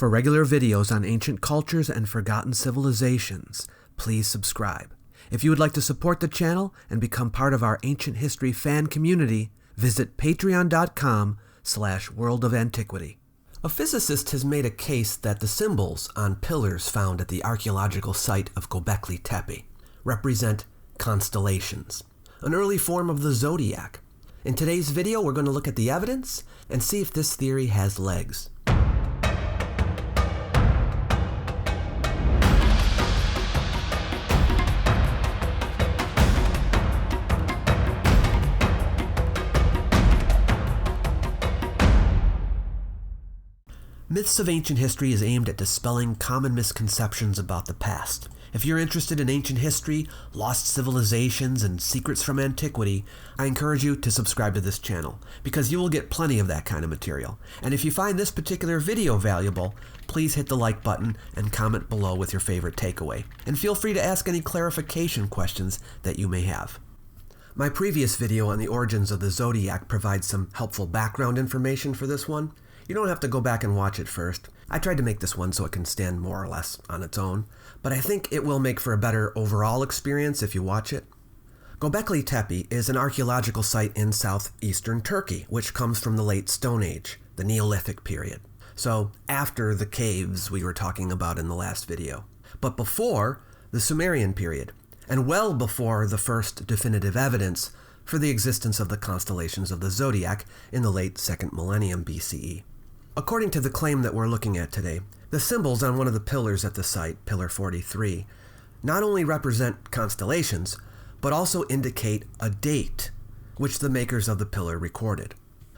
For regular videos on ancient cultures and forgotten civilizations, please subscribe. If you would like to support the channel and become part of our ancient history fan community, visit patreon.com/World of Antiquity. A physicist has made a case that the symbols on pillars found at the archaeological site of Gobekli Tepe represent constellations, an early form of the zodiac. In today's video, we're going to look at the evidence and see if this theory has legs. Myths of ancient history is aimed at dispelling common misconceptions about the past. If you're interested in ancient history, lost civilizations, and secrets from antiquity, I encourage you to subscribe to this channel, because you will get plenty of that kind of material. And if you find this particular video valuable, please hit the like button and comment below with your favorite takeaway. And feel free to ask any clarification questions that you may have. My previous video on the origins of the zodiac provides some helpful background information for this one. You don't have to go back and watch it first. I tried to make this one so it can stand more or less on its own, but I think it will make for a better overall experience if you watch it. Gobekli Tepe is an archaeological site in southeastern Turkey, which comes from the late Stone Age, the Neolithic period. So after the caves we were talking about in the last video, but before the Sumerian period, and well before the first definitive evidence for the existence of the constellations of the zodiac in the late 2nd millennium BCE. According to the claim that we're looking at today, the symbols on one of the pillars at the site, Pillar 43, not only represent constellations, but also indicate a date, which the makers of the pillar recorded.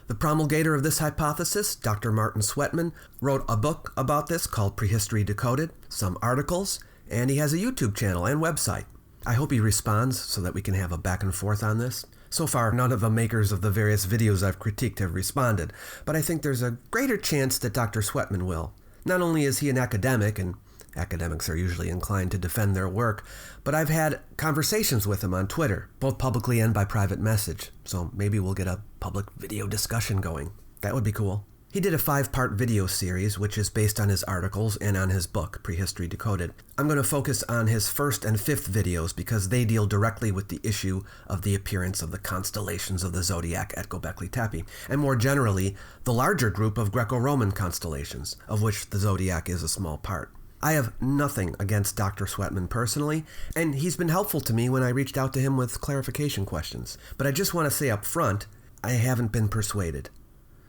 The promulgator of this hypothesis, Dr. Martin Sweatman, wrote a book about this called Prehistory Decoded, some articles, and he has a YouTube channel and website. I hope he responds so that we can have a back and forth on this. So far, none of the makers of the various videos I've critiqued have responded, but I think there's a greater chance that Dr. Sweatman will. Not only is he an academic, and academics are usually inclined to defend their work, but I've had conversations with him on Twitter, both publicly and by private message, so maybe we'll get a public video discussion going. That would be cool. He did a 5-part video series, which is based on his articles and on his book, Prehistory Decoded. I'm going to focus on his 1st and 5th videos because they deal directly with the issue of the appearance of the constellations of the zodiac at Gobekli Tepe, and more generally, the larger group of Greco-Roman constellations, of which the zodiac is a small part. I have nothing against Dr. Sweatman personally, and he's been helpful to me when I reached out to him with clarification questions. But I just want to say up front, I haven't been persuaded.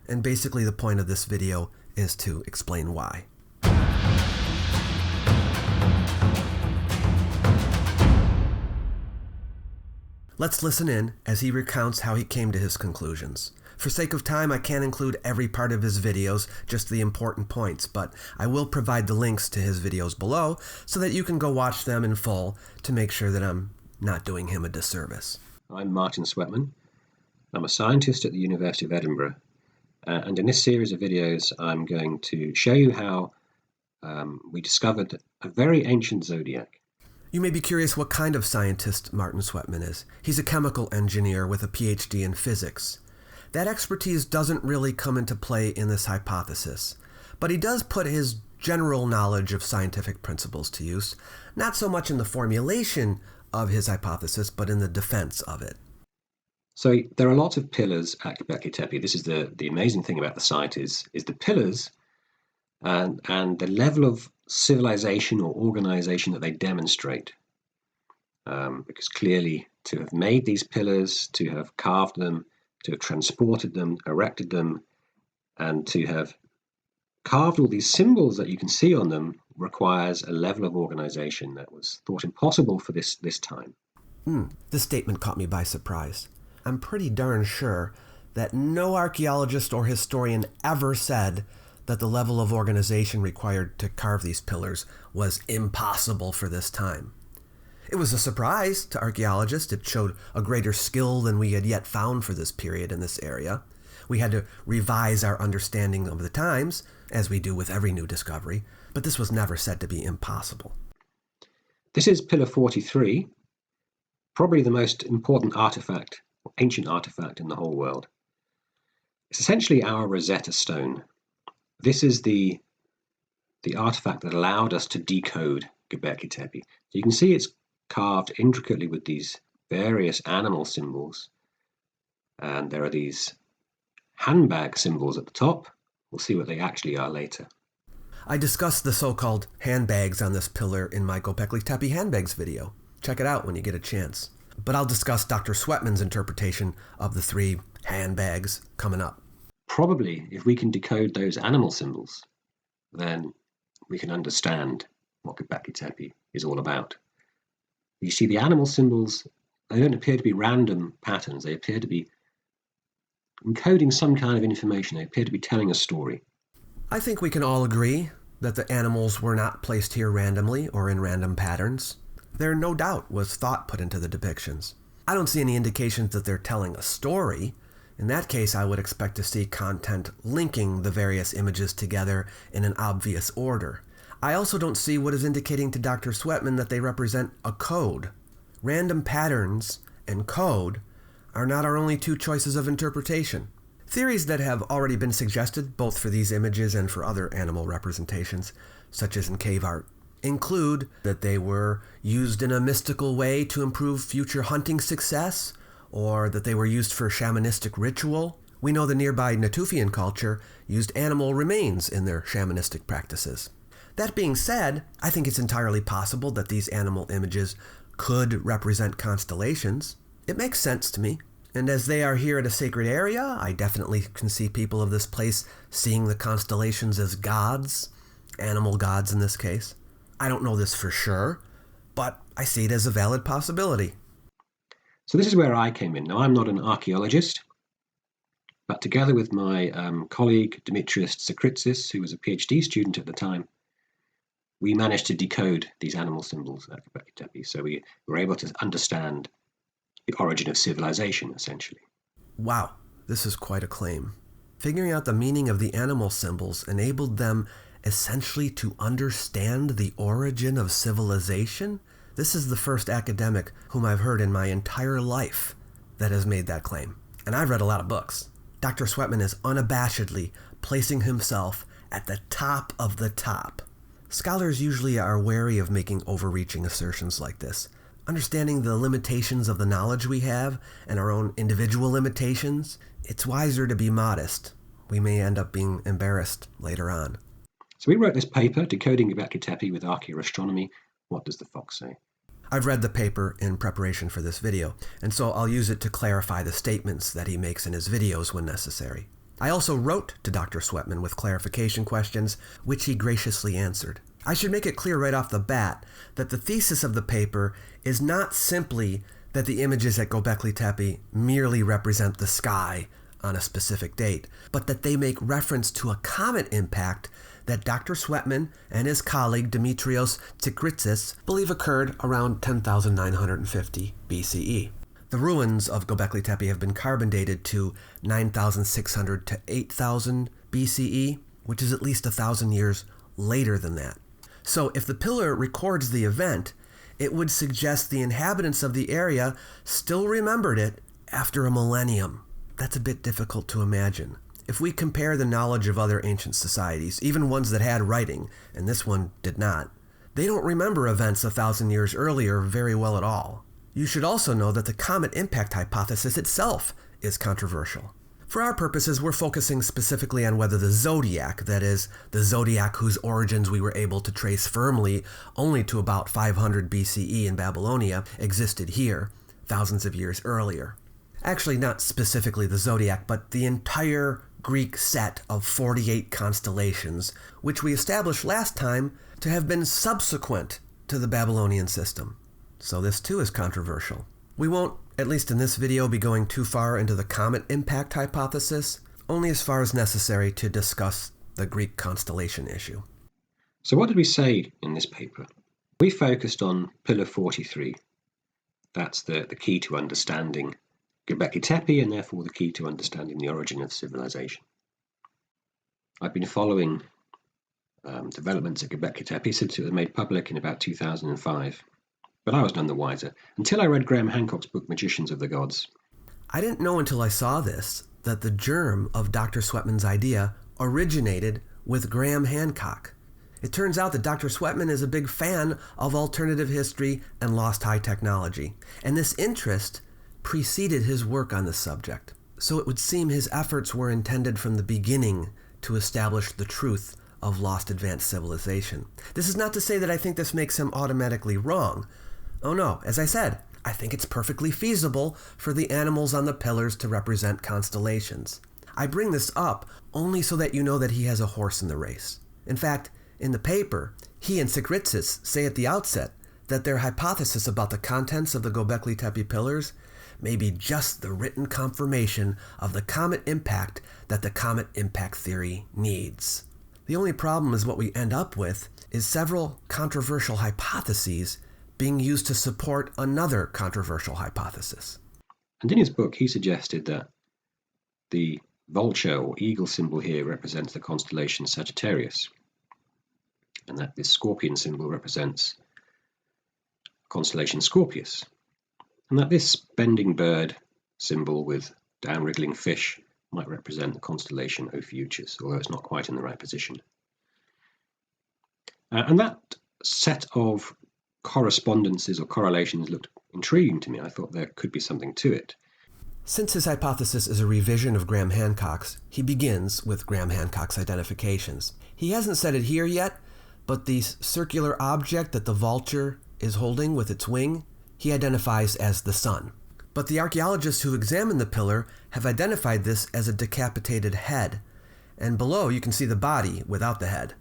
And basically the point of this video is to explain why. Let's listen in as he recounts how he came to his conclusions. For sake of time, I can't include every part of his videos, just the important points, but I will provide the links to his videos below so that you can go watch them in full to make sure that I'm not doing him a disservice. I'm Martin Sweatman. I'm a scientist at the University of Edinburgh. And in this series of videos, I'm going to show you how we discovered a very ancient zodiac. You may be curious what kind of scientist Martin Sweatman is. He's a chemical engineer with a PhD in physics. That expertise doesn't really come into play in this hypothesis, but he does put his general knowledge of scientific principles to use, not so much in the formulation of his hypothesis, but in the defense of it. So there are lots of pillars at Gobekli Tepe. This is the amazing thing about the site is the pillars and the level of civilization or organization that they demonstrate. Because clearly to have made these pillars, to have carved them, to have transported them, erected them, and to have carved all these symbols that you can see on them requires a level of organization that was thought impossible for this time. This statement caught me by surprise. I'm pretty darn sure that no archaeologist or historian ever said that the level of organization required to carve these pillars was impossible for this time. It was a surprise to archaeologists. It showed a greater skill than we had yet found for this period in this area. We had to revise our understanding of the times, as we do with every new discovery, but this was never said to be impossible. This is Pillar 43, probably the most important artifact, ancient artifact in the whole world. It's essentially our Rosetta Stone. This is the the artifact that allowed us to decode Göbekli Tepe. So you can see it's carved intricately with these various animal symbols. And there are these handbag symbols at the top. We'll see what they actually are later. I discussed the so-called handbags on this pillar in my Gobekli Tepe handbags video. Check it out when you get a chance. But I'll discuss Dr. Sweatman's interpretation of the 3 handbags coming up. Probably, if we can decode those animal symbols, then we can understand what Göbekli Tepe is all about. You see, the animal symbols, they don't appear to be random patterns. They appear to be encoding some kind of information. They appear to be telling a story. I think we can all agree that the animals were not placed here randomly or in random patterns. There no doubt was thought put into the depictions. I don't see any indications that they're telling a story. In that case, I would expect to see content linking the various images together in an obvious order. I also don't see what is indicating to Dr. Sweatman that they represent a code. Random patterns and code are not our only 2 choices of interpretation. Theories that have already been suggested, both for these images and for other animal representations, such as in cave art, include that they were used in a mystical way to improve future hunting success, or that they were used for shamanistic ritual. We know the nearby Natufian culture used animal remains in their shamanistic practices. That being said, I think it's entirely possible that these animal images could represent constellations. It makes sense to me. And as they are here at a sacred area, I definitely can see people of this place seeing the constellations as gods, animal gods in this case. I don't know this for sure, but I see it as a valid possibility. So this is where I came in. Now, I'm not an archaeologist, but together with my colleague Dimitrios Tsakritsis, who was a PhD student at the time, we managed to decode these animal symbols at Göbekli Tepe. So we were able to understand the origin of civilization, essentially. Wow, this is quite a claim. Figuring out the meaning of the animal symbols enabled them essentially to understand the origin of civilization? This is the first academic whom I've heard in my entire life that has made that claim. And I've read a lot of books. Dr. Sweatman is unabashedly placing himself at the top of the top. Scholars usually are wary of making overreaching assertions like this. Understanding the limitations of the knowledge we have and our own individual limitations, it's wiser to be modest. We may end up being embarrassed later on. So we wrote this paper, Decoding Göbekli Tepe with Archaeoastronomy. What does the fox say? I've read the paper in preparation for this video, and so I'll use it to clarify the statements that he makes in his videos when necessary. I also wrote to Dr. Sweatman with clarification questions, which he graciously answered. I should make it clear right off the bat that the thesis of the paper is not simply that the images at Gobekli Tepe merely represent the sky on a specific date, but that they make reference to a comet impact that Dr. Sweatman and his colleague Dimitrios Tsakritsis believe occurred around 10,950 BCE. The ruins of Gobekli Tepe have been carbon dated to 9,600 to 8,000 BCE, which is at least 1,000 years later than that. So if the pillar records the event, it would suggest the inhabitants of the area still remembered it after a millennium. That's a bit difficult to imagine. If we compare the knowledge of other ancient societies, even ones that had writing, and this one did not, they don't remember events 1,000 years earlier very well at all. You should also know that the comet impact hypothesis itself is controversial. For our purposes, we're focusing specifically on whether the Zodiac, that is, the Zodiac whose origins we were able to trace firmly only to about 500 BCE in Babylonia, existed here, thousands of years earlier. Actually, not specifically the Zodiac, but the entire Greek set of 48 constellations, which we established last time to have been subsequent to the Babylonian system. So this too is controversial. We won't, at least in this video, be going too far into the comet impact hypothesis, only as far as necessary to discuss the Greek constellation issue. So what did we say in this paper? We focused on Pillar 43. That's the key to understanding Göbekli Tepe, and therefore the key to understanding the origin of civilization. I've been following developments at Göbekli Tepe since it was made public in about 2005. But I was none the wiser, until I read Graham Hancock's book, Magicians of the Gods. I didn't know until I saw this that the germ of Dr. Sweatman's idea originated with Graham Hancock. It turns out that Dr. Sweatman is a big fan of alternative history and lost high technology, and this interest preceded his work on the subject. So it would seem his efforts were intended from the beginning to establish the truth of lost advanced civilization. This is not to say that I think this makes him automatically wrong. Oh no, as I said, I think it's perfectly feasible for the animals on the pillars to represent constellations. I bring this up only so that you know that he has a horse in the race. In fact, in the paper, he and Sikritsis say at the outset that their hypothesis about the contents of the Gobekli Tepe pillars may be just the written confirmation of the comet impact that the comet impact theory needs. The only problem is what we end up with is several controversial hypotheses being used to support another controversial hypothesis. And in his book, he suggested that the vulture or eagle symbol here represents the constellation Sagittarius, and that this scorpion symbol represents constellation Scorpius, and that this bending bird symbol with down-wriggling fish might represent the constellation Ophiuchus, although it's not quite in the right position. And that set of correspondences or correlations looked intriguing to me. I thought there could be something to it. Since his hypothesis is a revision of Graham Hancock's, he begins with Graham Hancock's identifications. He hasn't said it here yet, but the circular object that the vulture is holding with its wing, he identifies as the sun. But the archaeologists who examined the pillar have identified this as a decapitated head, and below you can see the body without the head.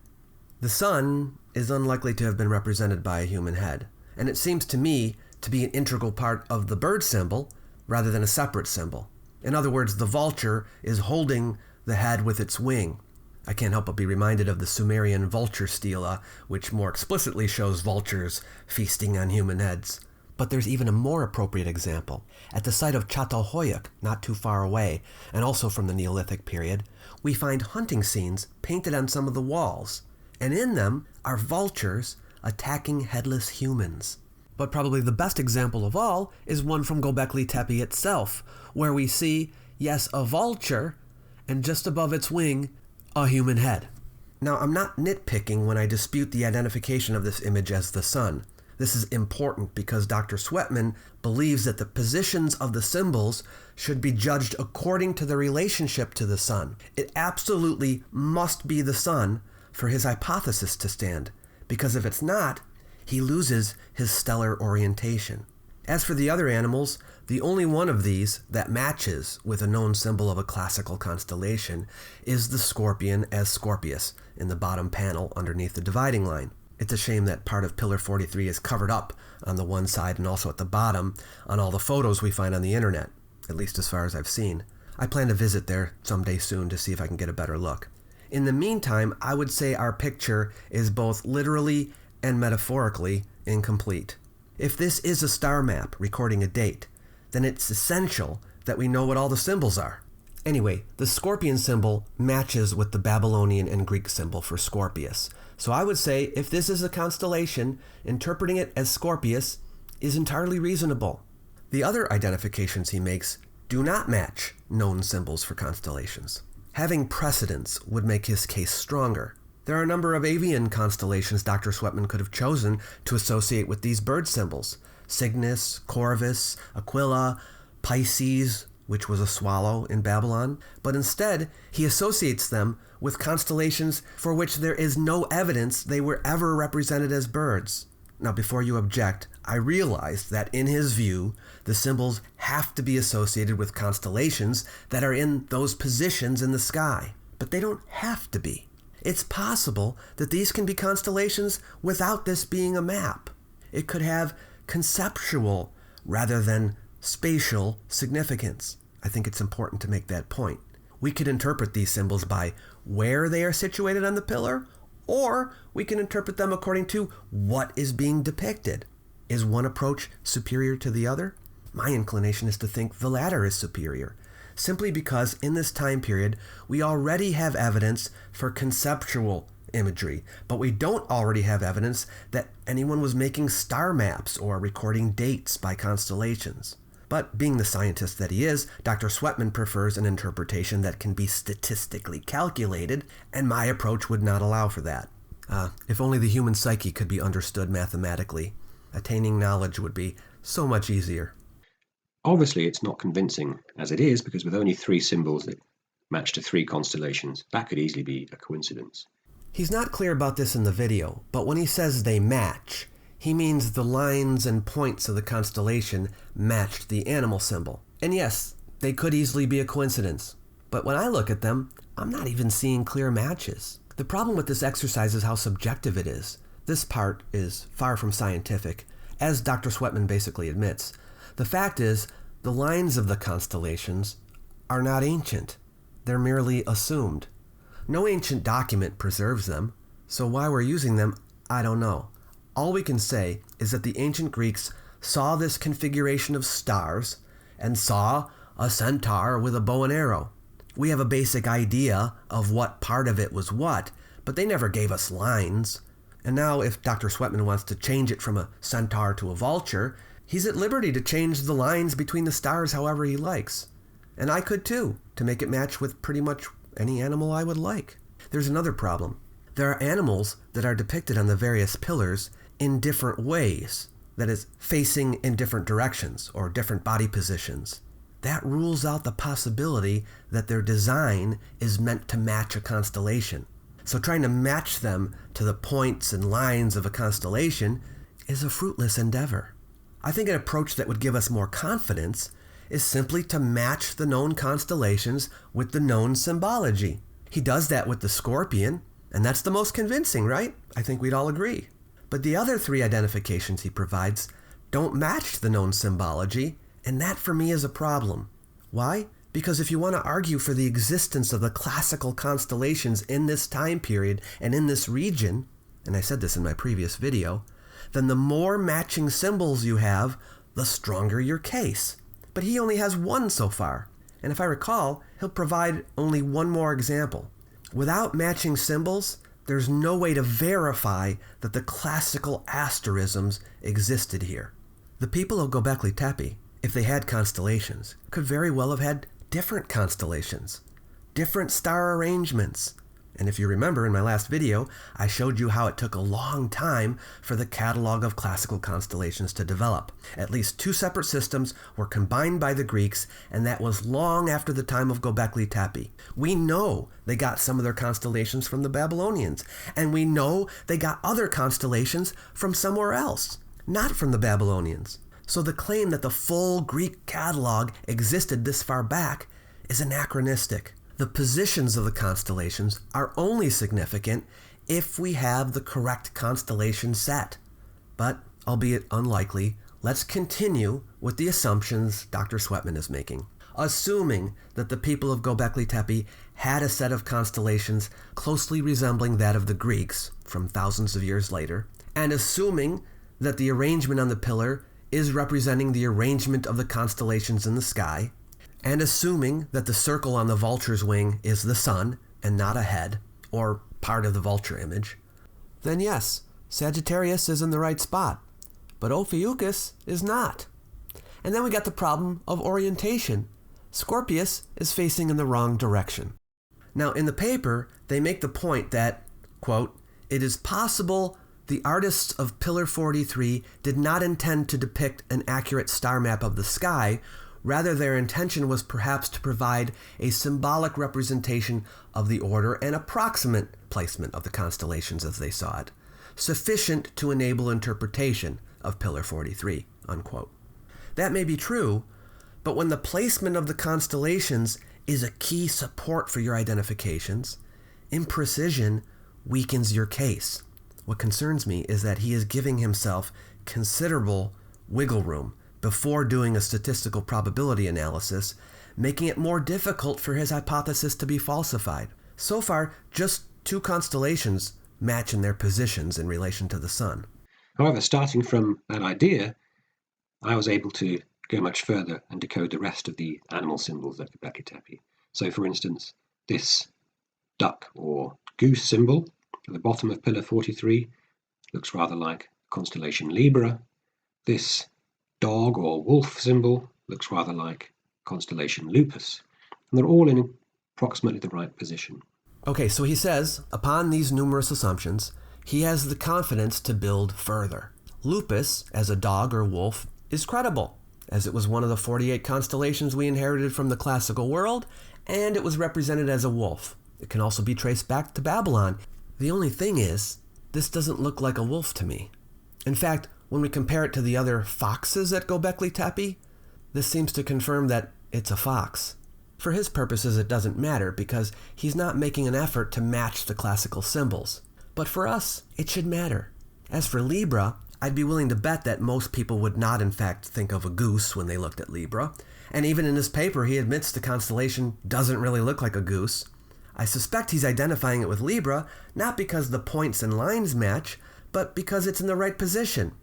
The sun is unlikely to have been represented by a human head, and it seems to me to be an integral part of the bird symbol rather than a separate symbol. In other words, the vulture is holding the head with its wing. I can't help but be reminded of the Sumerian vulture stela, which more explicitly shows vultures feasting on human heads. But there's even a more appropriate example. At the site of Çatalhöyük, not too far away, and also from the Neolithic period, we find hunting scenes painted on some of the walls, and in them are vultures attacking headless humans. But probably the best example of all is one from Gobekli Tepe itself, where we see, yes, a vulture, and just above its wing, a human head. Now, I'm not nitpicking when I dispute the identification of this image as the sun. This is important because Dr. Sweatman believes that the positions of the symbols should be judged according to the relationship to the sun. It absolutely must be the sun for his hypothesis to stand, because if it's not, he loses his stellar orientation. As for the other animals, the only one of these that matches with a known symbol of a classical constellation is the scorpion as Scorpius in the bottom panel underneath the dividing line. It's a shame that part of Pillar 43 is covered up on the one side and also at the bottom on all the photos we find on the internet, at least as far as I've seen. I plan to visit there someday soon to see if I can get a better look. In the meantime, I would say our picture is both literally and metaphorically incomplete. If this is a star map recording a date, then it's essential that we know what all the symbols are. Anyway, the scorpion symbol matches with the Babylonian and Greek symbol for Scorpius. So I would say if this is a constellation, interpreting it as Scorpius is entirely reasonable. The other identifications he makes do not match known symbols for constellations. Having precedence would make his case stronger. There are a number of avian constellations Dr. Sweatman could have chosen to associate with these bird symbols. Cygnus, Corvus, Aquila, Pisces, which was a swallow in Babylon, but instead he associates them with constellations for which there is no evidence they were ever represented as birds. Now, before you object, I realize that in his view, the symbols have to be associated with constellations that are in those positions in the sky, but they don't have to be. It's possible that these can be constellations without this being a map. It could have conceptual rather than spatial significance. I think it's important to make that point. We could interpret these symbols by where they are situated on the pillar, or we can interpret them according to what is being depicted. Is one approach superior to the other? My inclination is to think the latter is superior, simply because in this time period we already have evidence for conceptual imagery, but we don't already have evidence that anyone was making star maps or recording dates by constellations. But being the scientist that he is, Dr. Sweatman prefers an interpretation that can be statistically calculated, and my approach would not allow for that. If only the human psyche could be understood mathematically. Attaining knowledge would be so much easier. Obviously, it's not convincing as it is, because with only 3 symbols that match to 3 constellations, that could easily be a coincidence. He's not clear about this in the video, but when he says they match, he means the lines and points of the constellation matched the animal symbol. And yes, they could easily be a coincidence. But when I look at them, I'm not even seeing clear matches. The problem with this exercise is how subjective it is. This part is far from scientific, as Dr. Sweatman basically admits. The fact is, the lines of the constellations are not ancient. They're merely assumed. No ancient document preserves them, so why we're using them, I don't know. All we can say is that the ancient Greeks saw this configuration of stars and saw a centaur with a bow and arrow. We have a basic idea of what part of it was what, but they never gave us lines. And now if Dr. Sweatman wants to change it from a centaur to a vulture, he's at liberty to change the lines between the stars however he likes. And I could too, to make it match with pretty much any animal I would like. There's another problem. There are animals that are depicted on the various pillars in different ways, that is, facing in different directions or different body positions. That rules out the possibility that their design is meant to match a constellation. So trying to match them to the points and lines of a constellation is a fruitless endeavor. I think an approach that would give us more confidence is simply to match the known constellations with the known symbology. He does that with the scorpion, and that's the most convincing, right? I think we'd all agree. But the other 3 identifications he provides don't match the known symbology, and that for me is a problem. Why? Because if you want to argue for the existence of the classical constellations in this time period and in this region, and I said this in my previous video, then the more matching symbols you have, the stronger your case. But he only has 1 so far, and if I recall, he'll provide only 1 more example. Without matching symbols, there's no way to verify that the classical asterisms existed here. The people of Gobekli Tepe, if they had constellations, could very well have had different constellations, different star arrangements. And if you remember in my last video, I showed you how it took a long time for the catalog of classical constellations to develop. At least 2 separate systems were combined by the Greeks, and that was long after the time of Gobekli Tepe. We know they got some of their constellations from the Babylonians, and we know they got other constellations from somewhere else, not from the Babylonians. So the claim that the full Greek catalog existed this far back is anachronistic. The positions of the constellations are only significant if we have the correct constellation set. But, albeit unlikely, let's continue with the assumptions Dr. Sweatman is making. Assuming that the people of Gobekli Tepe had a set of constellations closely resembling that of the Greeks from thousands of years later, and assuming that the arrangement on the pillar is representing the arrangement of the constellations in the sky, and assuming that the circle on the vulture's wing is the sun and not a head, or part of the vulture image, then yes, Sagittarius is in the right spot, but Ophiuchus is not. And then we got the problem of orientation. Scorpius is facing in the wrong direction. Now, in the paper, they make the point that, quote, "It is possible the artists of Pillar 43 did not intend to depict an accurate star map of the sky. Rather, their intention was perhaps to provide a symbolic representation of the order and approximate placement of the constellations as they saw it, sufficient to enable interpretation of Pillar 43, unquote. That may be true, but when the placement of the constellations is a key support for your identifications, imprecision weakens your case. What concerns me is that he is giving himself considerable wiggle room before doing a statistical probability analysis, making it more difficult for his hypothesis to be falsified. So far, just 2 constellations match in their positions in relation to the sun. However, starting from that idea, I was able to go much further and decode the rest of the animal symbols at Gobekli Tepe. So, for instance, this duck or goose symbol at the bottom of Pillar 43 looks rather like constellation Libra. This dog or wolf symbol looks rather like constellation Lupus. And they're all in approximately the right position. Okay, so he says, upon these numerous assumptions, he has the confidence to build further. Lupus, as a dog or wolf, is credible, as it was one of the 48 constellations we inherited from the classical world, and it was represented as a wolf. It can also be traced back to Babylon. The only thing is, this doesn't look like a wolf to me. In fact, when we compare it to the other foxes at Gobekli Tepe, this seems to confirm that it's a fox. For his purposes, it doesn't matter because he's not making an effort to match the classical symbols. But for us, it should matter. As for Libra, I'd be willing to bet that most people would not in fact think of a goose when they looked at Libra. And even in his paper, he admits the constellation doesn't really look like a goose. I suspect he's identifying it with Libra, not because the points and lines match, but because it's in the right position.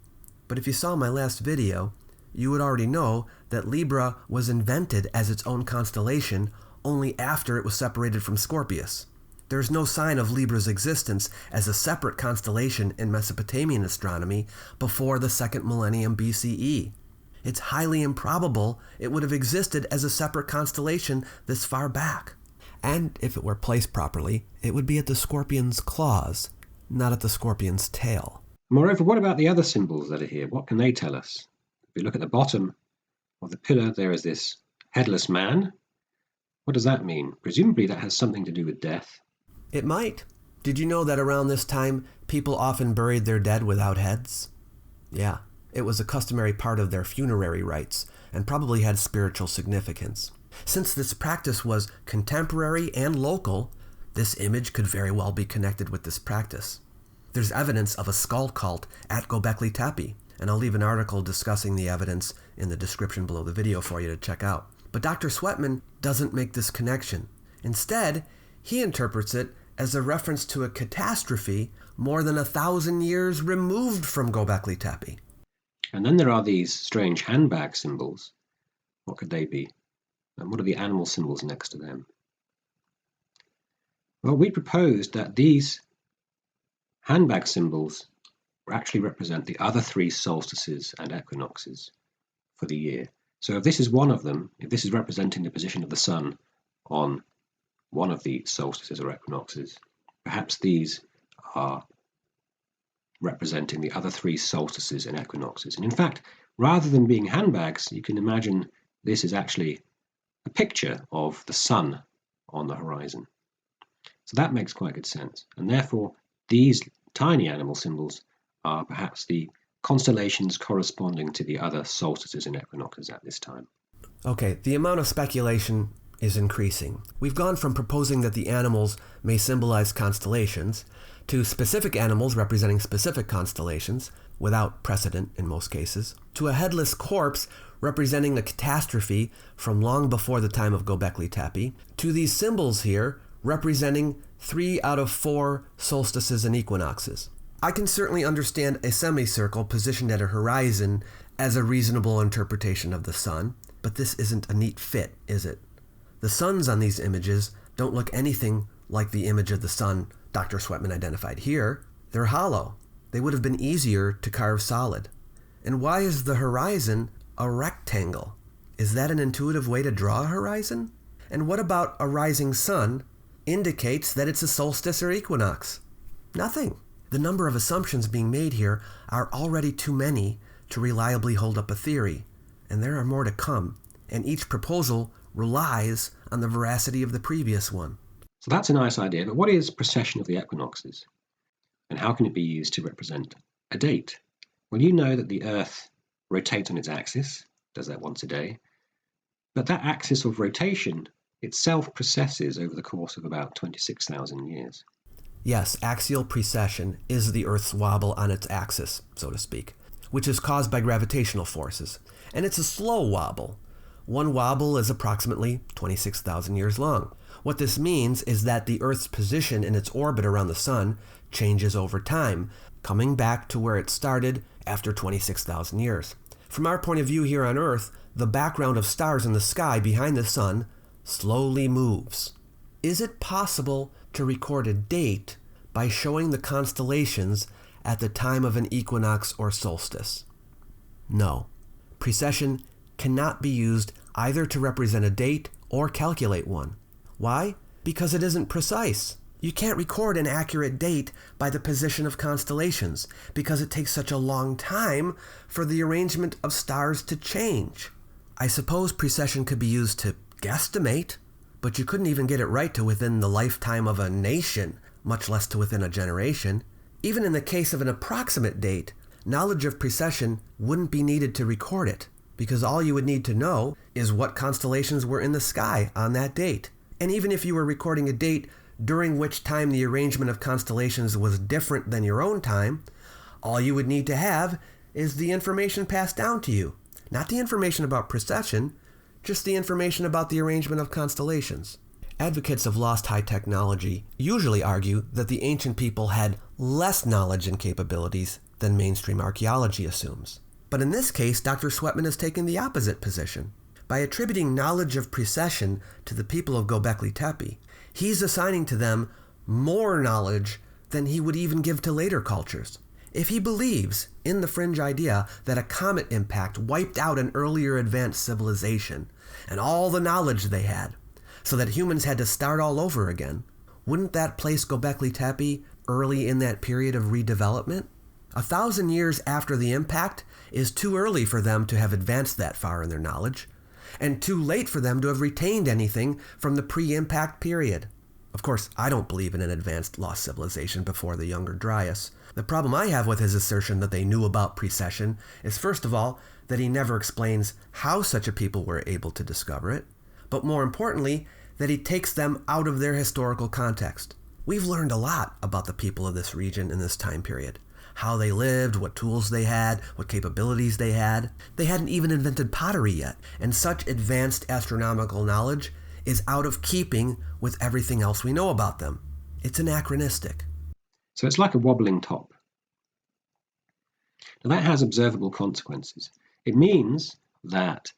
But if you saw my last video, you would already know that Libra was invented as its own constellation only after it was separated from Scorpius. There is no sign of Libra's existence as a separate constellation in Mesopotamian astronomy before the 2nd millennium BCE. It's highly improbable it would have existed as a separate constellation this far back. And if it were placed properly, it would be at the scorpion's claws, not at the scorpion's tail. Moreover, what about the other symbols that are here? What can they tell us? If we look at the bottom of the pillar, there is this headless man. What does that mean? Presumably that has something to do with death. It might. Did you know that around this time, people often buried their dead without heads? Yeah, it was a customary part of their funerary rites, and probably had spiritual significance. Since this practice was contemporary and local, this image could very well be connected with this practice. There's evidence of a skull cult at Gobekli Tepe, and I'll leave an article discussing the evidence in the description below the video for you to check out. But Dr. Sweatman doesn't make this connection. Instead, he interprets it as a reference to a catastrophe more than 1,000 years removed from Gobekli Tepe. And then there are these strange handbag symbols. What could they be? And what are the animal symbols next to them? Well, we proposed that these handbag symbols actually represent the other 3 solstices and equinoxes for the year. So if this is one of them, if this is representing the position of the sun on one of the solstices or equinoxes, perhaps these are representing the other 3 solstices and equinoxes. And in fact, rather than being handbags, you can imagine this is actually a picture of the sun on the horizon. So that makes quite good sense. And therefore, these tiny animal symbols are perhaps the constellations corresponding to the other solstices and equinoxes at this time. Okay, the amount of speculation is increasing. We've gone from proposing that the animals may symbolize constellations to specific animals representing specific constellations, without precedent in most cases, to a headless corpse representing a catastrophe from long before the time of Gobekli Tepe, to these symbols here representing 3 out of 4 solstices and equinoxes. I can certainly understand a semicircle positioned at a horizon as a reasonable interpretation of the sun, but this isn't a neat fit, is it? The suns on these images don't look anything like the image of the sun Dr. Sweatman identified here. They're hollow. They would have been easier to carve solid. And why is the horizon a rectangle? Is that an intuitive way to draw a horizon? And what about a rising sun indicates that it's a solstice or equinox? Nothing. The number of assumptions being made here are already too many to reliably hold up a theory, and there are more to come, and each proposal relies on the veracity of the previous one. So that's a nice idea, but what is precession of the equinoxes? And how can it be used to represent a date? Well, you know that the Earth rotates on its axis, does that once a day, but that axis of rotation itself precesses over the course of about 26,000 years. Yes, axial precession is the Earth's wobble on its axis, so to speak, which is caused by gravitational forces. And it's a slow wobble. One wobble is approximately 26,000 years long. What this means is that the Earth's position in its orbit around the sun changes over time, coming back to where it started after 26,000 years. From our point of view here on Earth, the background of stars in the sky behind the sun slowly moves. Is it possible to record a date by showing the constellations at the time of an equinox or solstice? No. Precession cannot be used either to represent a date or calculate one. Why? Because it isn't precise. You can't record an accurate date by the position of constellations because it takes such a long time for the arrangement of stars to change. I suppose precession could be used to guesstimate, but you couldn't even get it right to within the lifetime of a nation, much less to within a generation. Even in the case of an approximate date, knowledge of precession wouldn't be needed to record it, because all you would need to know is what constellations were in the sky on that date. And even if you were recording a date during which time the arrangement of constellations was different than your own time, all you would need to have is the information passed down to you. Not the information about precession, just the information about the arrangement of constellations. Advocates of lost high technology usually argue that the ancient people had less knowledge and capabilities than mainstream archaeology assumes. But in this case, Dr. Sweatman has taken the opposite position. By attributing knowledge of precession to the people of Gobekli Tepe, he's assigning to them more knowledge than he would even give to later cultures. If he believes in the fringe idea that a comet impact wiped out an earlier advanced civilization and all the knowledge they had, so that humans had to start all over again, wouldn't that place Gobekli Tepe early in that period of redevelopment? 1,000 years after the impact is too early for them to have advanced that far in their knowledge, and too late for them to have retained anything from the pre-impact period. Of course, I don't believe in an advanced lost civilization before the Younger Dryas. The problem I have with his assertion that they knew about precession is, first of all, that he never explains how such a people were able to discover it, but more importantly, that he takes them out of their historical context. We've learned a lot about the people of this region in this time period. How they lived, what tools they had, what capabilities they had. They hadn't even invented pottery yet, and such advanced astronomical knowledge is out of keeping with everything else we know about them. It's anachronistic. So it's like a wobbling top. Now that has observable consequences. It means that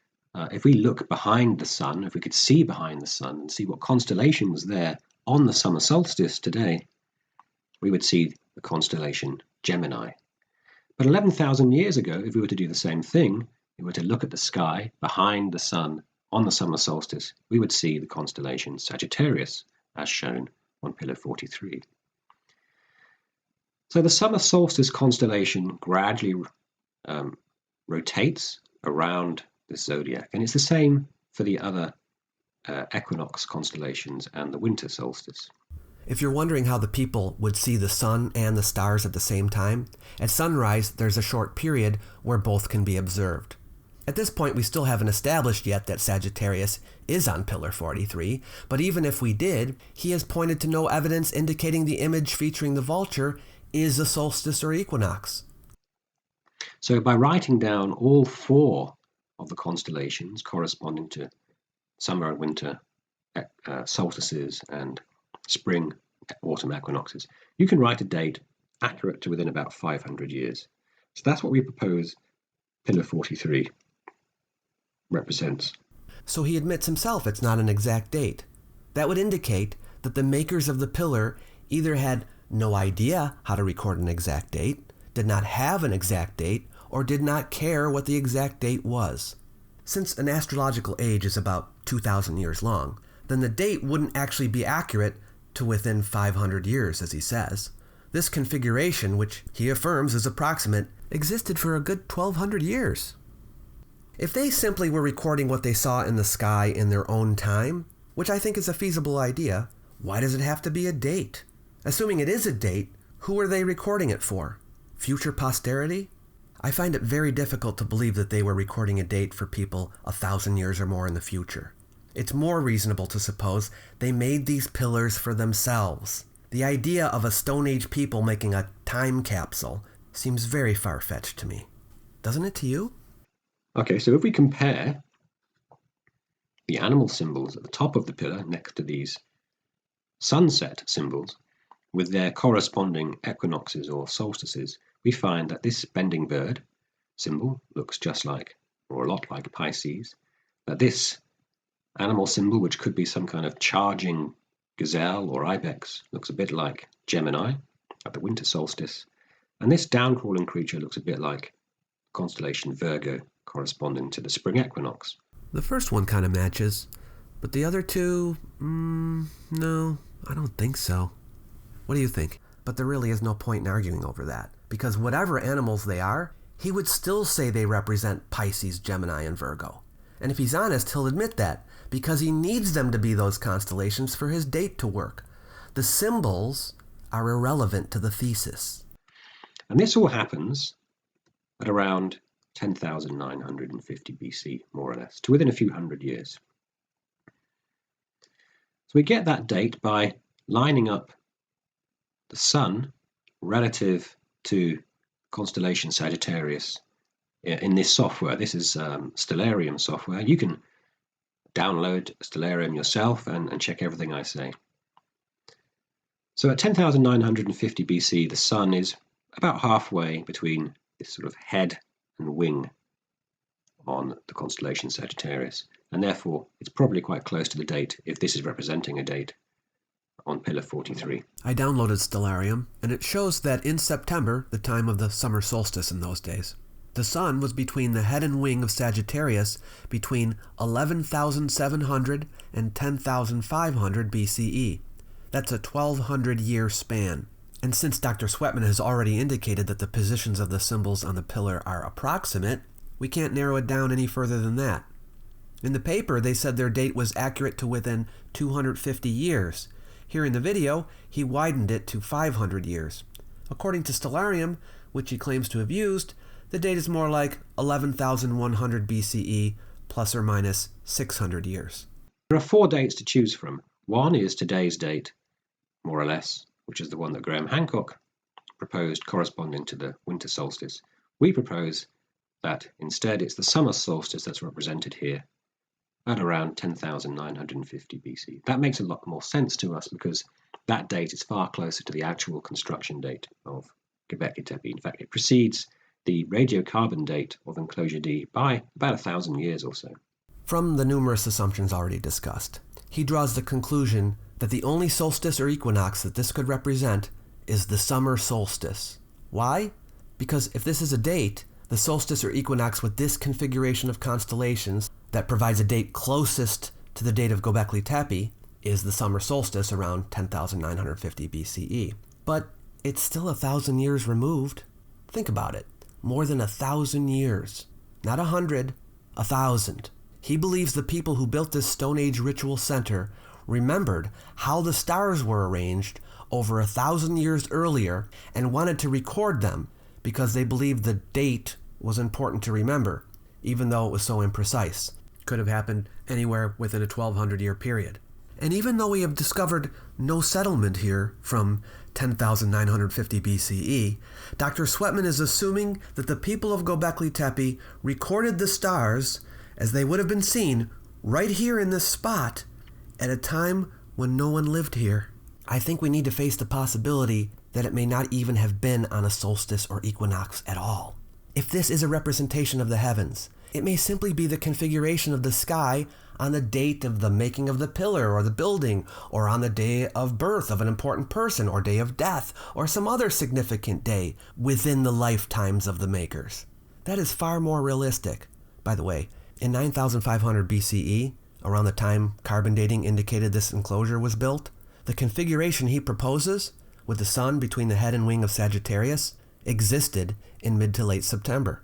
if we look behind the sun, if we could see behind the sun and see what constellation was there on the summer solstice today, we would see the constellation Gemini. But 11,000 years ago, if we were to do the same thing, if we were to look at the sky behind the sun on the summer solstice, we would see the constellation Sagittarius, as shown on Pillar 43. So the summer solstice constellation gradually rotates around the zodiac, and it's the same for the other equinox constellations and the winter solstice. If you're wondering how the people would see the sun and the stars at the same time, at sunrise there's a short period where both can be observed. At this point we still haven't established yet that Sagittarius is on Pillar 43, but even if we did, he has pointed to no evidence indicating the image featuring the vulture is a solstice or equinox. So by writing down all four of the constellations corresponding to summer and winter solstices and spring, autumn equinoxes, you can write a date accurate to within about 500 years. So that's what we propose Pillar 43 represents. So he admits himself it's not an exact date. That would indicate that the makers of the pillar either had no idea how to record an exact date, did not have an exact date, or did not care what the exact date was. Since an astrological age is about 2,000 years long, then the date wouldn't actually be accurate to within 500 years, as he says. This configuration, which he affirms is approximate, existed for a good 1,200 years. If they simply were recording what they saw in the sky in their own time, which I think is a feasible idea, why does it have to be a date? Assuming it is a date, who are they recording it for? Future posterity? I find it very difficult to believe that they were recording a date for people 1,000 years or more in the future. It's more reasonable to suppose they made these pillars for themselves. The idea of a Stone Age people making a time capsule seems very far-fetched to me. Doesn't it to you? Okay, so if we compare the animal symbols at the top of the pillar next to these sunset symbols with their corresponding equinoxes or solstices, we find that this bending bird symbol looks just like, or a lot like, Pisces, that this animal symbol, which could be some kind of charging gazelle or ibex, looks a bit like Gemini at the winter solstice, and this down-crawling creature looks a bit like constellation Virgo, corresponding to the spring equinox. The first one kind of matches, but the other two, no, I don't think so. What do you think? But there really is no point in arguing over that, because whatever animals they are, he would still say they represent Pisces, Gemini, and Virgo. And if he's honest, he'll admit that, because he needs them to be those constellations for his date to work. The symbols are irrelevant to the thesis. And this all happens at around 10,950 BC, more or less, to within a few hundred years. So we get that date by lining up the Sun relative to constellation Sagittarius in this software. This is Stellarium software. You can download Stellarium yourself and check everything I say. So at 10,950 BC, the Sun is about halfway between this sort of head and wing on the constellation Sagittarius, and therefore it's probably quite close to the date, if this is representing a date, on pillar 43. I downloaded Stellarium, and it shows that in September, the time of the summer solstice in those days, the Sun was between the head and wing of Sagittarius between 11,700 and 10,500 BCE. That's a 1,200-year span. And since Dr. Sweatman has already indicated that the positions of the symbols on the pillar are approximate, we can't narrow it down any further than that. In the paper, they said their date was accurate to within 250 years. Here in the video, he widened it to 500 years. According to Stellarium, which he claims to have used, the date is more like 11,100 BCE plus or minus 600 years. There are 4 dates to choose from. One is today's date, more or less, which is the one that Graham Hancock proposed corresponding to the winter solstice. We propose that instead it's the summer solstice that's represented here at around 10,950 BC. That makes a lot more sense to us because that date is far closer to the actual construction date of Gobekli Tepe. In fact, it precedes the radiocarbon date of Enclosure D by about 1,000 years or so. From the numerous assumptions already discussed, he draws the conclusion that the only solstice or equinox that this could represent is the summer solstice. Why? Because if this is a date, the solstice or equinox with this configuration of constellations that provides a date closest to the date of Gobekli Tepe is the summer solstice around 10,950 BCE. But it's still 1,000 years removed. Think about it. More than 1,000 years. Not 100, 1,000. He believes the people who built this Stone Age ritual center remembered how the stars were arranged over 1,000 years earlier and wanted to record them because they believed the date was important to remember, even though it was so imprecise. Could have happened anywhere within a 1,200-year period. And even though we have discovered no settlement here from 10,950 BCE, Dr. Sweatman is assuming that the people of Gobekli Tepe recorded the stars as they would have been seen right here in this spot at a time when no one lived here. I think we need to face the possibility that it may not even have been on a solstice or equinox at all. If this is a representation of the heavens, it may simply be the configuration of the sky on the date of the making of the pillar or the building, or on the day of birth of an important person, or day of death, or some other significant day within the lifetimes of the makers. That is far more realistic. By the way, in 9,500 BCE, around the time carbon dating indicated this enclosure was built, the configuration he proposes, with the sun between the head and wing of Sagittarius, existed in mid to late September.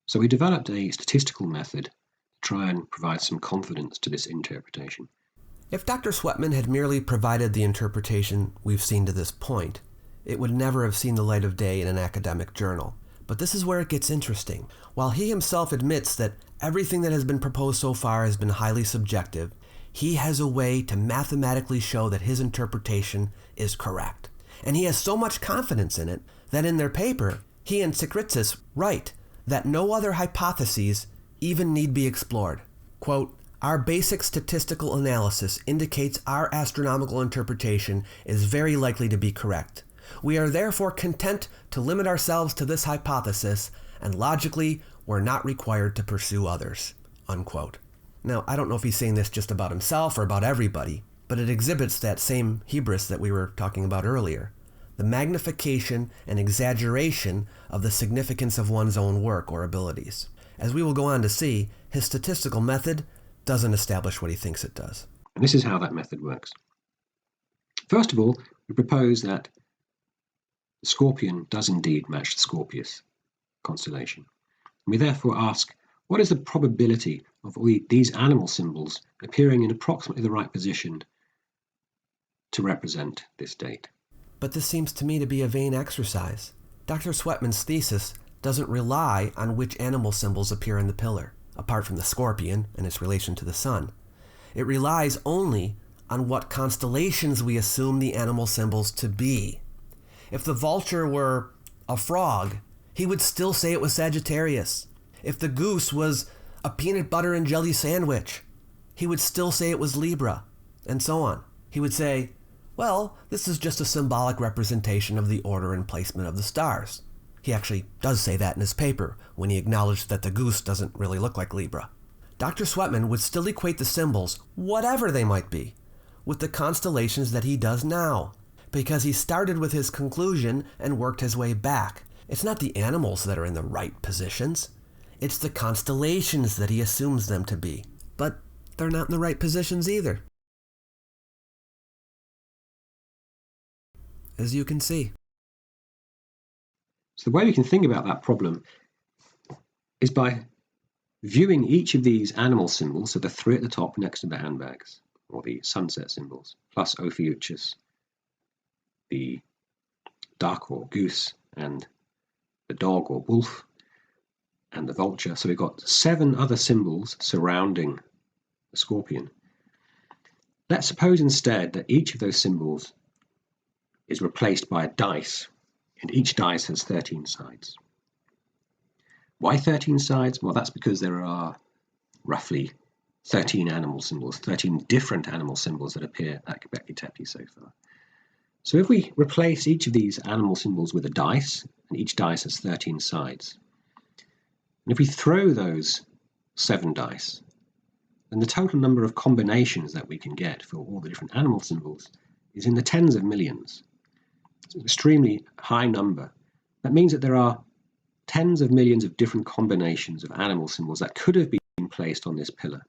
So we developed a statistical method to try and provide some confidence to this interpretation. If Dr. Sweatman had merely provided the interpretation we've seen to this point, it would never have seen the light of day in an academic journal. But this is where it gets interesting. While he himself admits that everything that has been proposed so far has been highly subjective, he has a way to mathematically show that his interpretation is correct. And he has so much confidence in it that in their paper, he and Sikritsis write that no other hypotheses even need be explored. Quote, "Our basic statistical analysis indicates our astronomical interpretation is very likely to be correct. We are therefore content to limit ourselves to this hypothesis, and logically, we're not required to pursue others." Unquote. Now, I don't know if he's saying this just about himself or about everybody, but it exhibits that same hubris that we were talking about earlier. The magnification and exaggeration of the significance of one's own work or abilities. As we will go on to see, his statistical method doesn't establish what he thinks it does. And this is how that method works. First of all, we propose that the Scorpion does indeed match the Scorpius constellation. We therefore ask, what is the probability of these animal symbols appearing in approximately the right position to represent this date? But this seems to me to be a vain exercise. Dr. Sweatman's thesis doesn't rely on which animal symbols appear in the pillar, apart from the scorpion and its relation to the sun. It relies only on what constellations we assume the animal symbols to be. If the vulture were a frog, he would still say it was Sagittarius. If the goose was a peanut butter and jelly sandwich, he would still say it was Libra, and so on. He would say, well, this is just a symbolic representation of the order and placement of the stars. He actually does say that in his paper, when he acknowledged that the goose doesn't really look like Libra. Dr. Sweatman would still equate the symbols, whatever they might be, with the constellations that he does now, because he started with his conclusion and worked his way back. It's not the animals that are in the right positions. It's the constellations that he assumes them to be. But they're not in the right positions either, as you can see. So the way we can think about that problem is by viewing each of these animal symbols, so the three at the top next to the handbags, or the sunset symbols, plus Ophiuchus, the duck or goose, and the dog or wolf, and the vulture. So we've got 7 other symbols surrounding the scorpion. Let's suppose instead that each of those symbols is replaced by a dice, and each dice has 13 sides. Why 13 sides? Well, that's because there are roughly 13 animal symbols, 13 different animal symbols that appear at Gobekli Tepe so far. So if we replace each of these animal symbols with a dice, and each dice has 13 sides, and if we throw those 7 dice, then the total number of combinations that we can get for all the different animal symbols is in the tens of millions. It's an extremely high number. That means that there are tens of millions of different combinations of animal symbols that could have been placed on this pillar.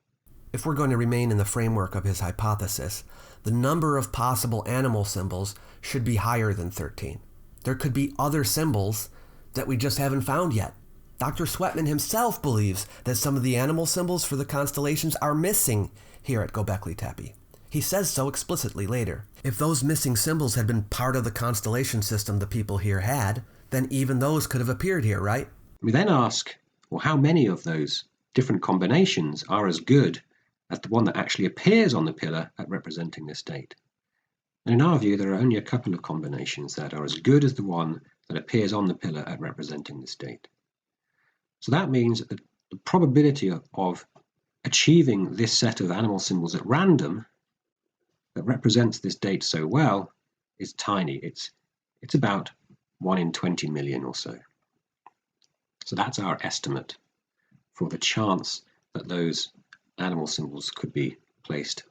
If we're going to remain in the framework of his hypothesis, the number of possible animal symbols should be higher than 13. There could be other symbols that we just haven't found yet. Dr. Sweatman himself believes that some of the animal symbols for the constellations are missing here at Gobekli Tepe. He says so explicitly later. If those missing symbols had been part of the constellation system the people here had, then even those could have appeared here, right? We then ask, well, how many of those different combinations are as good as the one that actually appears on the pillar at representing this date? And in our view, there are only a couple of combinations that are as good as the one that appears on the pillar at representing this date. So that means that the probability of achieving this set of animal symbols at random that represents this date so well is tiny. It's about 1 in 20 million or so. So that's our estimate for the chance that those animal symbols could be placed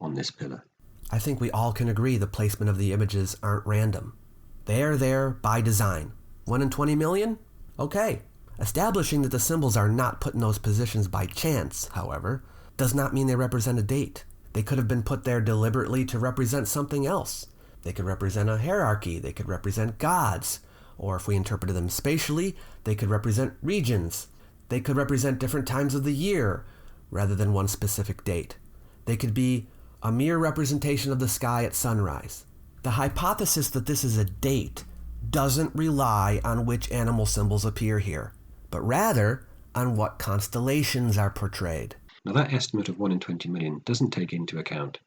on this pillar. I think we all can agree the placement of the images aren't random. They are there by design. 1 in 20 million? Okay. Establishing that the symbols are not put in those positions by chance, however, does not mean they represent a date. They could have been put there deliberately to represent something else. They could represent a hierarchy, they could represent gods, or if we interpreted them spatially, they could represent regions. They could represent different times of the year, rather than one specific date. They could be a mere representation of the sky at sunrise. The hypothesis that this is a date doesn't rely on which animal symbols appear here, but rather on what constellations are portrayed. Now that estimate of 1 in 20 million doesn't take into account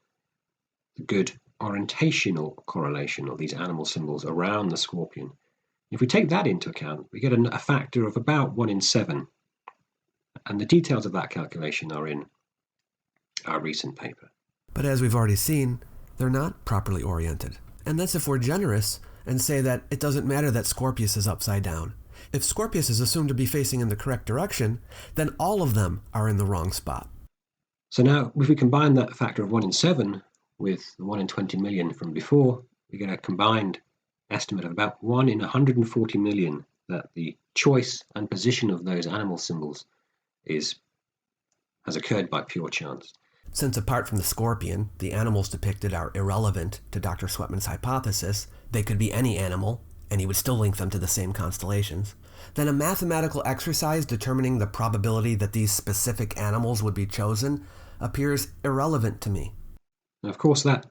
the good orientational correlation of these animal symbols around the scorpion. If we take that into account, we get a factor of about 1 in 7. And the details of that calculation are in our recent paper. But as we've already seen, they're not properly oriented. And that's if we're generous and say that it doesn't matter that Scorpius is upside down. If Scorpius is assumed to be facing in the correct direction, then all of them are in the wrong spot. So now, if we combine that factor of 1 in 7 with the 1 in 20 million from before, we get a combined estimate of about 1 in 140 million that the choice and position of those animal symbols is has occurred by pure chance. Since apart from the scorpion, the animals depicted are irrelevant to Dr. Sweatman's hypothesis, they could be any animal, and he would still link them to the same constellations, then a mathematical exercise determining the probability that these specific animals would be chosen appears irrelevant to me. Now, of course, that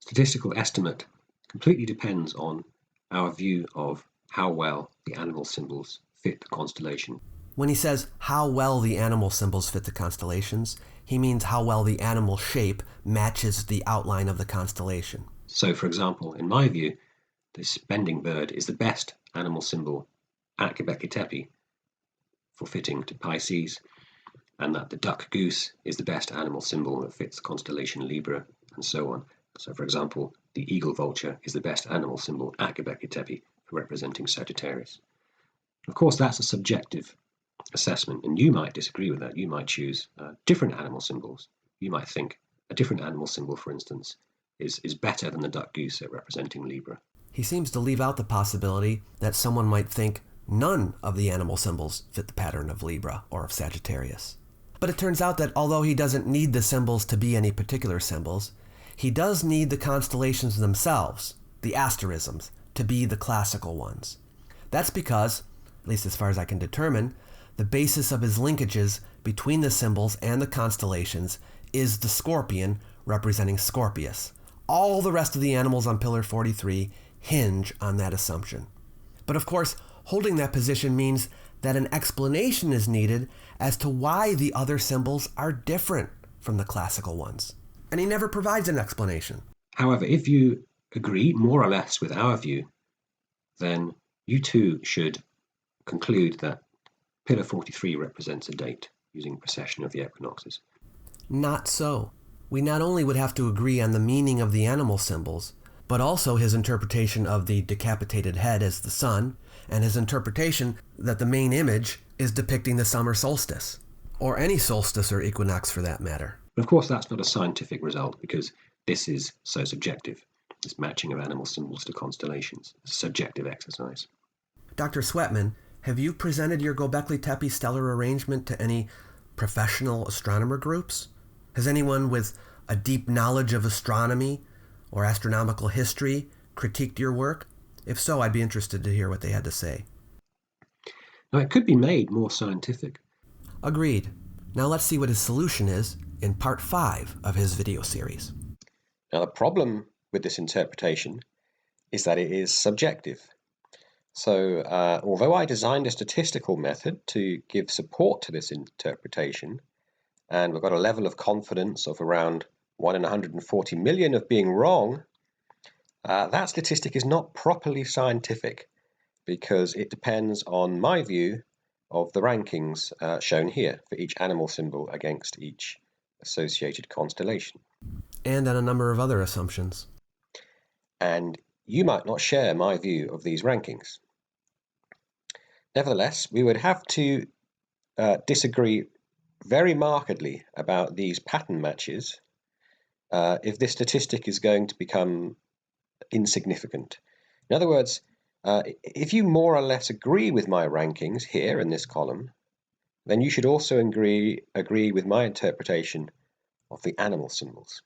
statistical estimate completely depends on our view of how well the animal symbols fit the constellation. When he says how well the animal symbols fit the constellations, he means how well the animal shape matches the outline of the constellation. So, for example, in my view, this bending bird is the best animal symbol at Gobekli Tepe for fitting to Pisces, and that the duck goose is the best animal symbol that fits the constellation Libra, and so on. So, for example, the eagle vulture is the best animal symbol at Gobekli Tepe for representing Sagittarius. Of course, that's a subjective assessment, and you might disagree with that. You might choose different animal symbols. You might think a different animal symbol, for instance, is better than the duck goose at representing Libra. He seems to leave out the possibility that someone might think none of the animal symbols fit the pattern of Libra or of Sagittarius. But it turns out that although he doesn't need the symbols to be any particular symbols, he does need the constellations themselves, the asterisms, to be the classical ones. That's because, at least as far as I can determine, the basis of his linkages between the symbols and the constellations is the scorpion representing Scorpius. All the rest of the animals on Pillar 43 hinge on that assumption. But of course, holding that position means that an explanation is needed as to why the other symbols are different from the classical ones. And he never provides an explanation. However, if you agree more or less with our view, then you too should conclude that Pillar 43 represents a date using precession of the equinoxes. Not so. We not only would have to agree on the meaning of the animal symbols, but also his interpretation of the decapitated head as the sun, and his interpretation that the main image is depicting the summer solstice, or any solstice or equinox for that matter. But of course, that's not a scientific result because this is so subjective. This matching of animal symbols to constellations. It's a subjective exercise. Dr. Sweatman, have you presented your Gobekli Tepe stellar arrangement to any professional astronomer groups? Has anyone with a deep knowledge of astronomy or astronomical history critiqued your work? If so, I'd be interested to hear what they had to say. Now, it could be made more scientific. Agreed. Now let's see what his solution is in part 5 of his video series. Now, the problem with this interpretation is that it is subjective. So, although I designed a statistical method to give support to this interpretation, and we've got a level of confidence of around 1 in 140 million of being wrong, that statistic is not properly scientific because it depends on my view of the rankings shown here for each animal symbol against each associated constellation. And on a number of other assumptions. And you might not share my view of these rankings. Nevertheless, we would have to disagree very markedly about these pattern matches if this statistic is going to become insignificant. In other words, if you more or less agree with my rankings here in this column, then you should also agree with my interpretation of the animal symbols.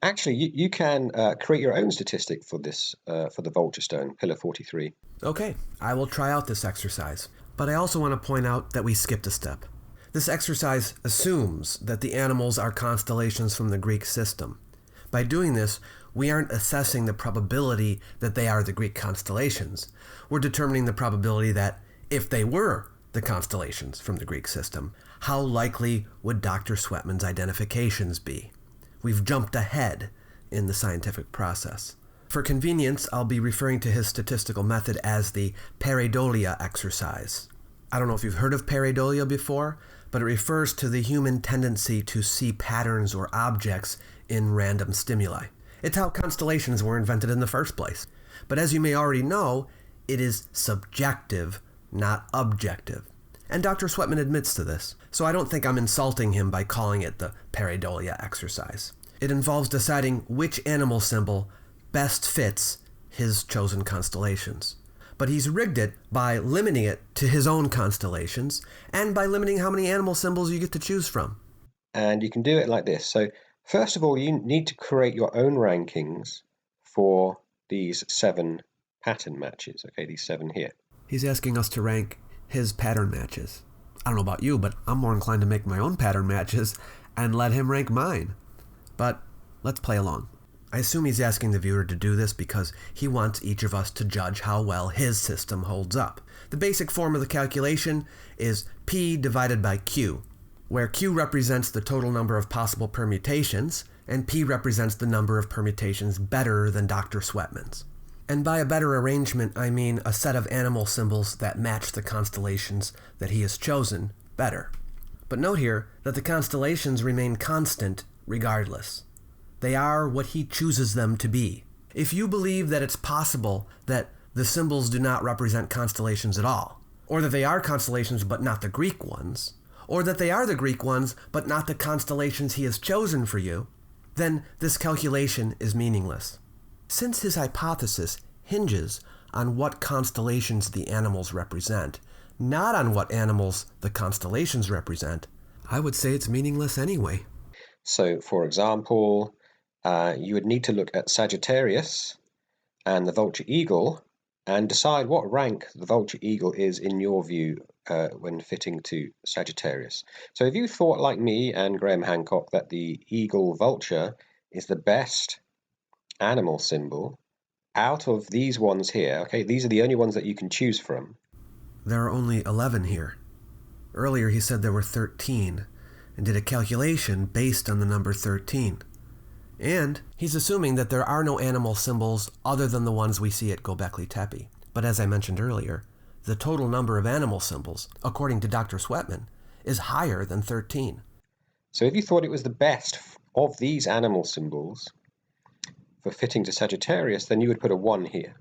Actually, you can create your own statistic for this, for the vulture stone, Pillar 43. Okay, I will try out this exercise. But I also want to point out that we skipped a step. This exercise assumes that the animals are constellations from the Greek system. By doing this, we aren't assessing the probability that they are the Greek constellations. We're determining the probability that if they were the constellations from the Greek system, how likely would Dr. Sweatman's identifications be? We've jumped ahead in the scientific process. For convenience, I'll be referring to his statistical method as the pareidolia exercise. I don't know if you've heard of pareidolia before, but it refers to the human tendency to see patterns or objects in random stimuli. It's how constellations were invented in the first place. But as you may already know, it is subjective, not objective. And Dr. Sweatman admits to this, so I don't think I'm insulting him by calling it the pareidolia exercise. It involves deciding which animal symbol best fits his chosen constellations. But he's rigged it by limiting it to his own constellations and by limiting how many animal symbols you get to choose from. And you can do it like this. So first of all, you need to create your own rankings for these 7 pattern matches, okay, these 7 here. He's asking us to rank his pattern matches. I don't know about you, but I'm more inclined to make my own pattern matches and let him rank mine. But let's play along. I assume he's asking the viewer to do this because he wants each of us to judge how well his system holds up. The basic form of the calculation is P divided by Q, where Q represents the total number of possible permutations, and P represents the number of permutations better than Dr. Sweatman's. And by a better arrangement, I mean a set of animal symbols that match the constellations that he has chosen better. But note here that the constellations remain constant regardless. They are what he chooses them to be. If you believe that it's possible that the symbols do not represent constellations at all, or that they are constellations but not the Greek ones, or that they are the Greek ones but not the constellations he has chosen for you, then this calculation is meaningless. Since his hypothesis hinges on what constellations the animals represent, not on what animals the constellations represent, I would say it's meaningless anyway. So, for example, you would need to look at Sagittarius and the vulture eagle and decide what rank the vulture eagle is in your view when fitting to Sagittarius. So if you thought like me and Graham Hancock that the eagle vulture is the best animal symbol out of these ones here, okay, these are the only ones that you can choose from. There are only 11 here. Earlier he said there were 13 and did a calculation based on the number 13. And he's assuming that there are no animal symbols other than the ones we see at Gobekli Tepe. But as I mentioned earlier, the total number of animal symbols, according to Dr. Sweatman, is higher than 13. So if you thought it was the best of these animal symbols for fitting to Sagittarius, then you would put a 1 here.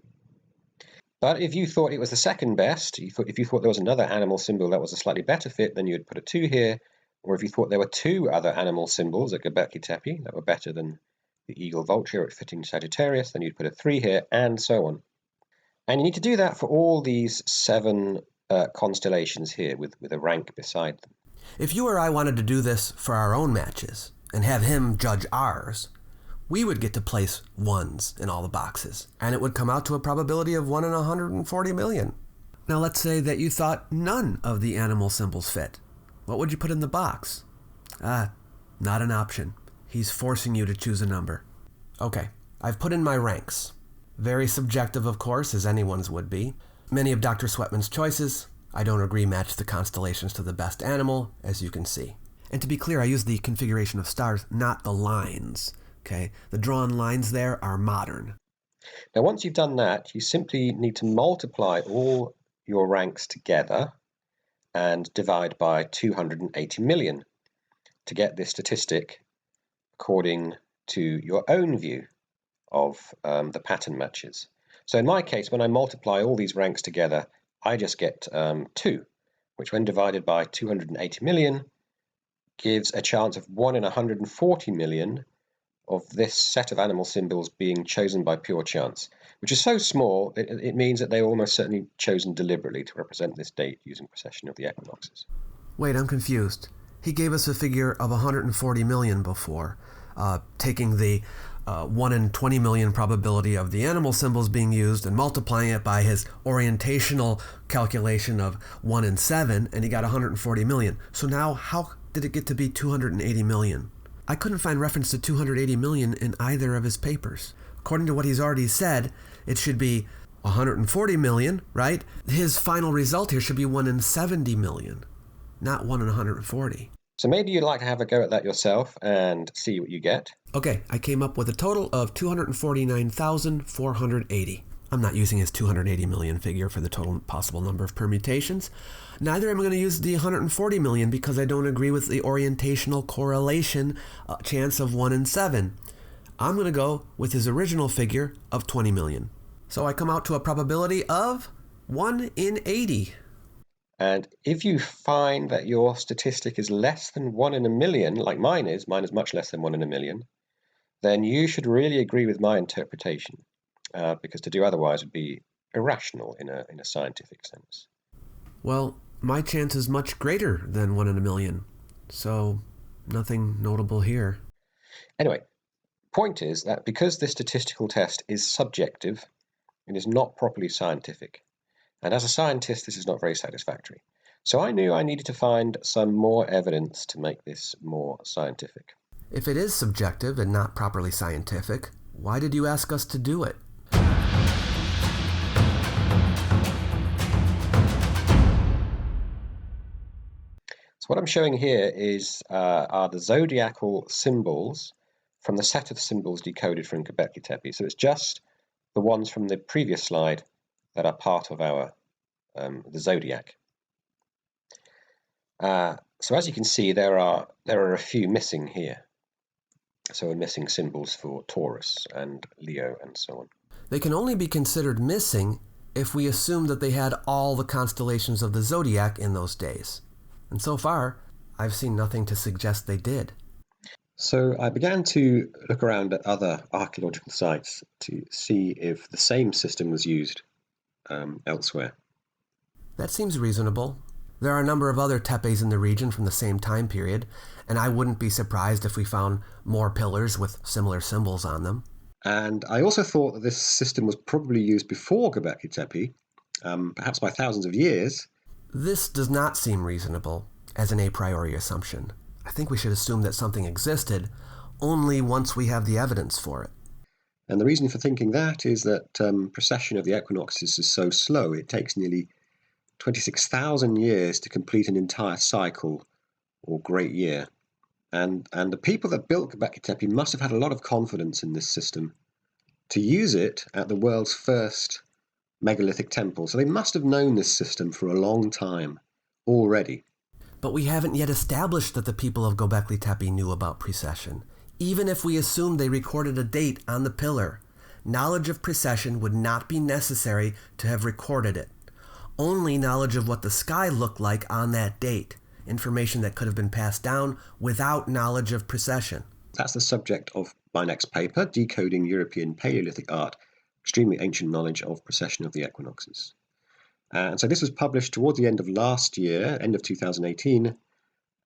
But if you thought it was the second best, if you thought there was another animal symbol that was a slightly better fit, then you would put a 2 here. Or if you thought there were 2 other animal symbols at Gobekli Tepe that were better than the eagle vulture at fitting Sagittarius, then you'd put a 3 here, and so on. And you need to do that for all these 7 constellations here with a rank beside them. If you or I wanted to do this for our own matches and have him judge ours, we would get to place 1s in all the boxes, and it would come out to a probability of 1 in 140 million. Now let's say that you thought none of the animal symbols fit. What would you put in the box? Not an option. He's forcing you to choose a number. Okay, I've put in my ranks. Very subjective, of course, as anyone's would be. Many of Dr. Sweatman's choices, I don't agree, match the constellations to the best animal, as you can see. And to be clear, I use the configuration of stars, not the lines. Okay, the drawn lines there are modern. Now, once you've done that, you simply need to multiply all your ranks together and divide by 280 million to get this statistic according to your own view of the pattern matches. So in my case, when I multiply all these ranks together, I just get 2, which when divided by 280 million gives a chance of 1 in 140 million of this set of animal symbols being chosen by pure chance, which is so small, it means that they were almost certainly chosen deliberately to represent this date using precession of the equinoxes. Wait, I'm confused. He gave us a figure of 140 million before, taking the 1 in 20 million probability of the animal symbols being used and multiplying it by his orientational calculation of 1 in 7, and he got 140 million. So now, how did it get to be 280 million? I couldn't find reference to 280 million in either of his papers. According to what he's already said, it should be 140 million, right? His final result here should be 1 in 70 million, not 1 in 140. So maybe you'd like to have a go at that yourself and see what you get. Okay, I came up with a total of 249,480. I'm not using his 280 million figure for the total possible number of permutations. Neither am I going to use the 140 million because I don't agree with the orientational correlation chance of 1 in 7. I'm going to go with his original figure of 20 million. So I come out to a probability of 1 in 80. And if you find that your statistic is less than 1 in a million, like mine is much less than 1 in a million, then you should really agree with my interpretation, because to do otherwise would be irrational in a scientific sense. Well, my chance is much greater than 1 in a million, so Nothing notable here. Anyway, point is that because this statistical test is subjective, it is not properly scientific. And as a scientist, this is not very satisfactory. So I knew I needed to find some more evidence to make this more scientific. If it is subjective and not properly scientific, why did you ask us to do it? So what I'm showing here are the zodiacal symbols from the set of symbols decoded from Gobekli Tepe. So it's just the ones from the previous slide that are part of our the zodiac. So as you can see, there are a few missing here. So we're missing symbols for Taurus and Leo and so on. They can only be considered missing if we assume that they had all the constellations of the zodiac in those days. And so far, I've seen nothing to suggest they did. So I began to look around at other archaeological sites to see if the same system was used elsewhere. That seems reasonable. There are a number of other tepes in the region from the same time period, and I wouldn't be surprised if we found more pillars with similar symbols on them. And I also thought that this system was probably used before Gobekli Tepe, perhaps by thousands of years. This does not seem reasonable as an a priori assumption. I think we should assume that something existed only once we have the evidence for it. And the reason for thinking that is that precession of the equinoxes is so slow. It takes nearly 26,000 years to complete an entire cycle or great year. And the people that built Gobekli Tepe must have had a lot of confidence in this system to use it at the world's first megalithic temple. So they must have known this system for a long time already. But we haven't yet established that the people of Gobekli Tepe knew about precession. Even if we assumed they recorded a date on the pillar, knowledge of precession would not be necessary to have recorded it. Only knowledge of what the sky looked like on that date, information that could have been passed down without knowledge of precession. That's the subject of my next paper, Decoding European Paleolithic Art, Extremely Ancient Knowledge of Precession of the Equinoxes. And so this was published towards the end of last year, end of 2018,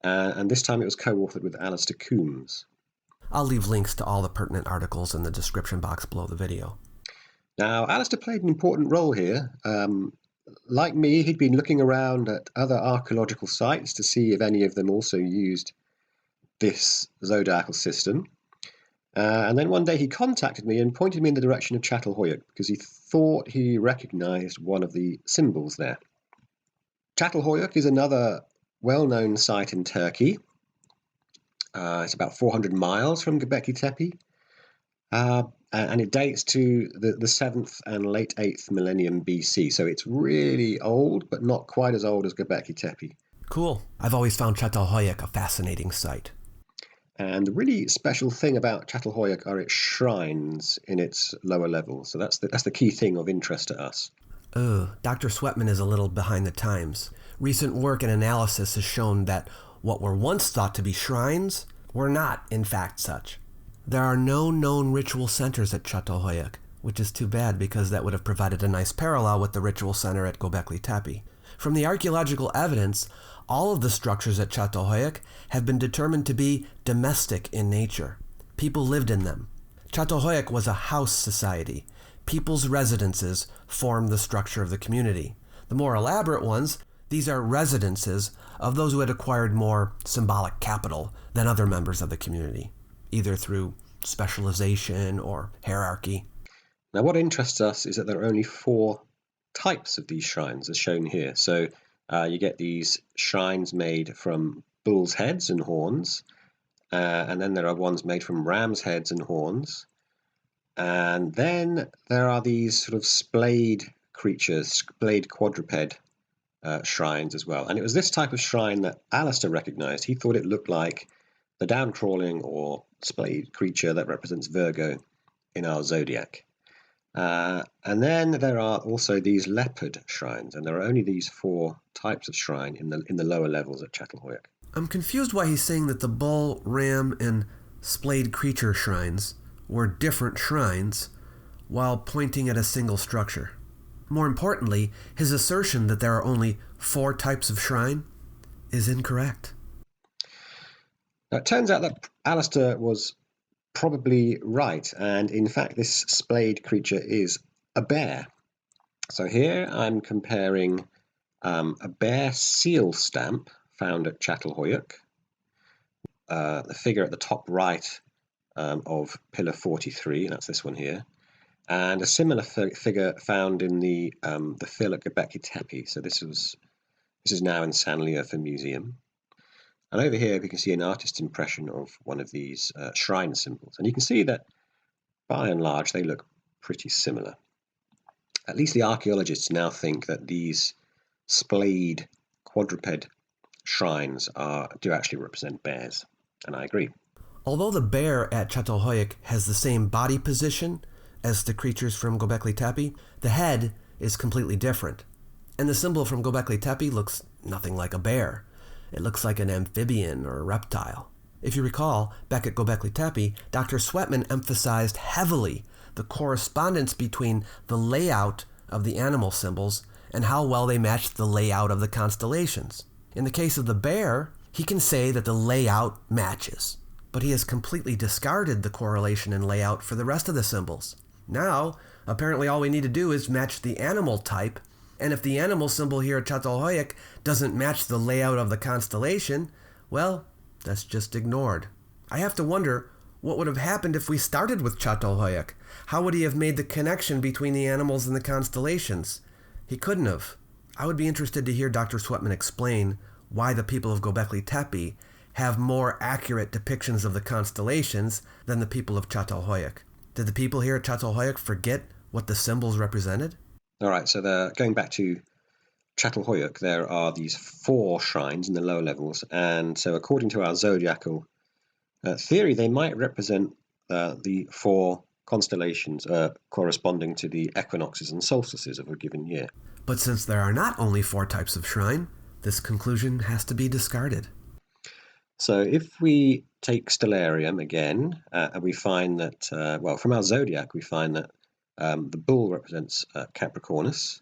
and this time it was co-authored with Alistair Coombs. I'll leave links to all the pertinent articles in the description box below the video. Now, Alistair played an important role here. Like me, he'd been looking around at other archaeological sites to see if any of them also used this zodiacal system. And then one day he contacted me and pointed me in the direction of Çatalhöyük because he thought he recognized one of the symbols there. Çatalhöyük is another well-known site in Turkey. It's about 400 miles from Gobekli Tepe. And it dates to the 7th and late 8th millennium BC. So it's really old, but not quite as old as Gobekli Tepe. Cool. I've always found Çatalhöyük a fascinating site. And the really special thing about Çatalhöyük are its shrines in its lower levels. So that's the key thing of interest to us. Dr. Sweatman is a little behind the times. Recent work and analysis has shown that what were once thought to be shrines were not, in fact, such. There are no known ritual centers at Çatalhöyük, which is too bad because that would have provided a nice parallel with the ritual center at Gobekli Tepe. From the archaeological evidence, all of the structures at Çatalhöyük have been determined to be domestic in nature. People lived in them. Çatalhöyük was a house society. People's residences formed the structure of the community. The more elaborate ones, these are residences of those who had acquired more symbolic capital than other members of the community, either through specialization or hierarchy. Now, what interests us is that there are only 4 types of these shrines, as shown here. So you get these shrines made from bull's heads and horns, and then there are ones made from ram's heads and horns. And then there are these sort of splayed creatures, splayed quadruped shrines as well. And it was this type of shrine that Alistair recognized. He thought it looked like the down-crawling or splayed creature that represents Virgo in our zodiac. And then there are also these leopard shrines, and there are only these 4 types of shrine in the lower levels at Çatalhöyük. I'm confused why he's saying that the bull, ram, and splayed creature shrines were different shrines while pointing at a single structure. More importantly, his assertion that there are only 4 types of shrine is incorrect. Now, it turns out that Alistair was probably right, and in fact, this splayed creature is a bear. So here I'm comparing a bear seal stamp found at Çatalhöyük, the figure at the top right of Pillar 43, that's this one here, and a similar figure found in the fill at Gobekli Tepe. So this is now in Sanliurfa Museum. And over here we can see an artist's impression of one of these shrine symbols. And you can see that by and large they look pretty similar. At least the archaeologists now think that these splayed quadruped shrines do actually represent bears. And I agree. Although the bear at Çatalhöyük has the same body position as the creatures from Gobekli Tepe, the head is completely different. And the symbol from Gobekli Tepe looks nothing like a bear. It looks like an amphibian or a reptile. If you recall, back at Gobekli Tepe, Dr. Sweatman emphasized heavily the correspondence between the layout of the animal symbols and how well they matched the layout of the constellations. In the case of the bear, he can say that the layout matches, but he has completely discarded the correlation and layout for the rest of the symbols. Now, apparently all we need to do is match the animal type, and if the animal symbol here at Çatalhöyük doesn't match the layout of the constellation, well, that's just ignored. I have to wonder what would have happened if we started with Çatalhöyük. How would he have made the connection between the animals and the constellations? He couldn't have. I would be interested to hear Dr. Sweatman explain why the people of Gobekli Tepe have more accurate depictions of the constellations than the people of Çatalhöyük. Did the people here at Çatalhöyük forget what the symbols represented? All right, so going back to Çatalhöyük, there are these 4 shrines in the lower levels, and so according to our zodiacal theory, they might represent the 4 constellations corresponding to the equinoxes and solstices of a given year. But since there are not only 4 types of shrine, this conclusion has to be discarded. So if we take Stellarium again, and we find that, from our zodiac, we find that the bull represents Capricornus,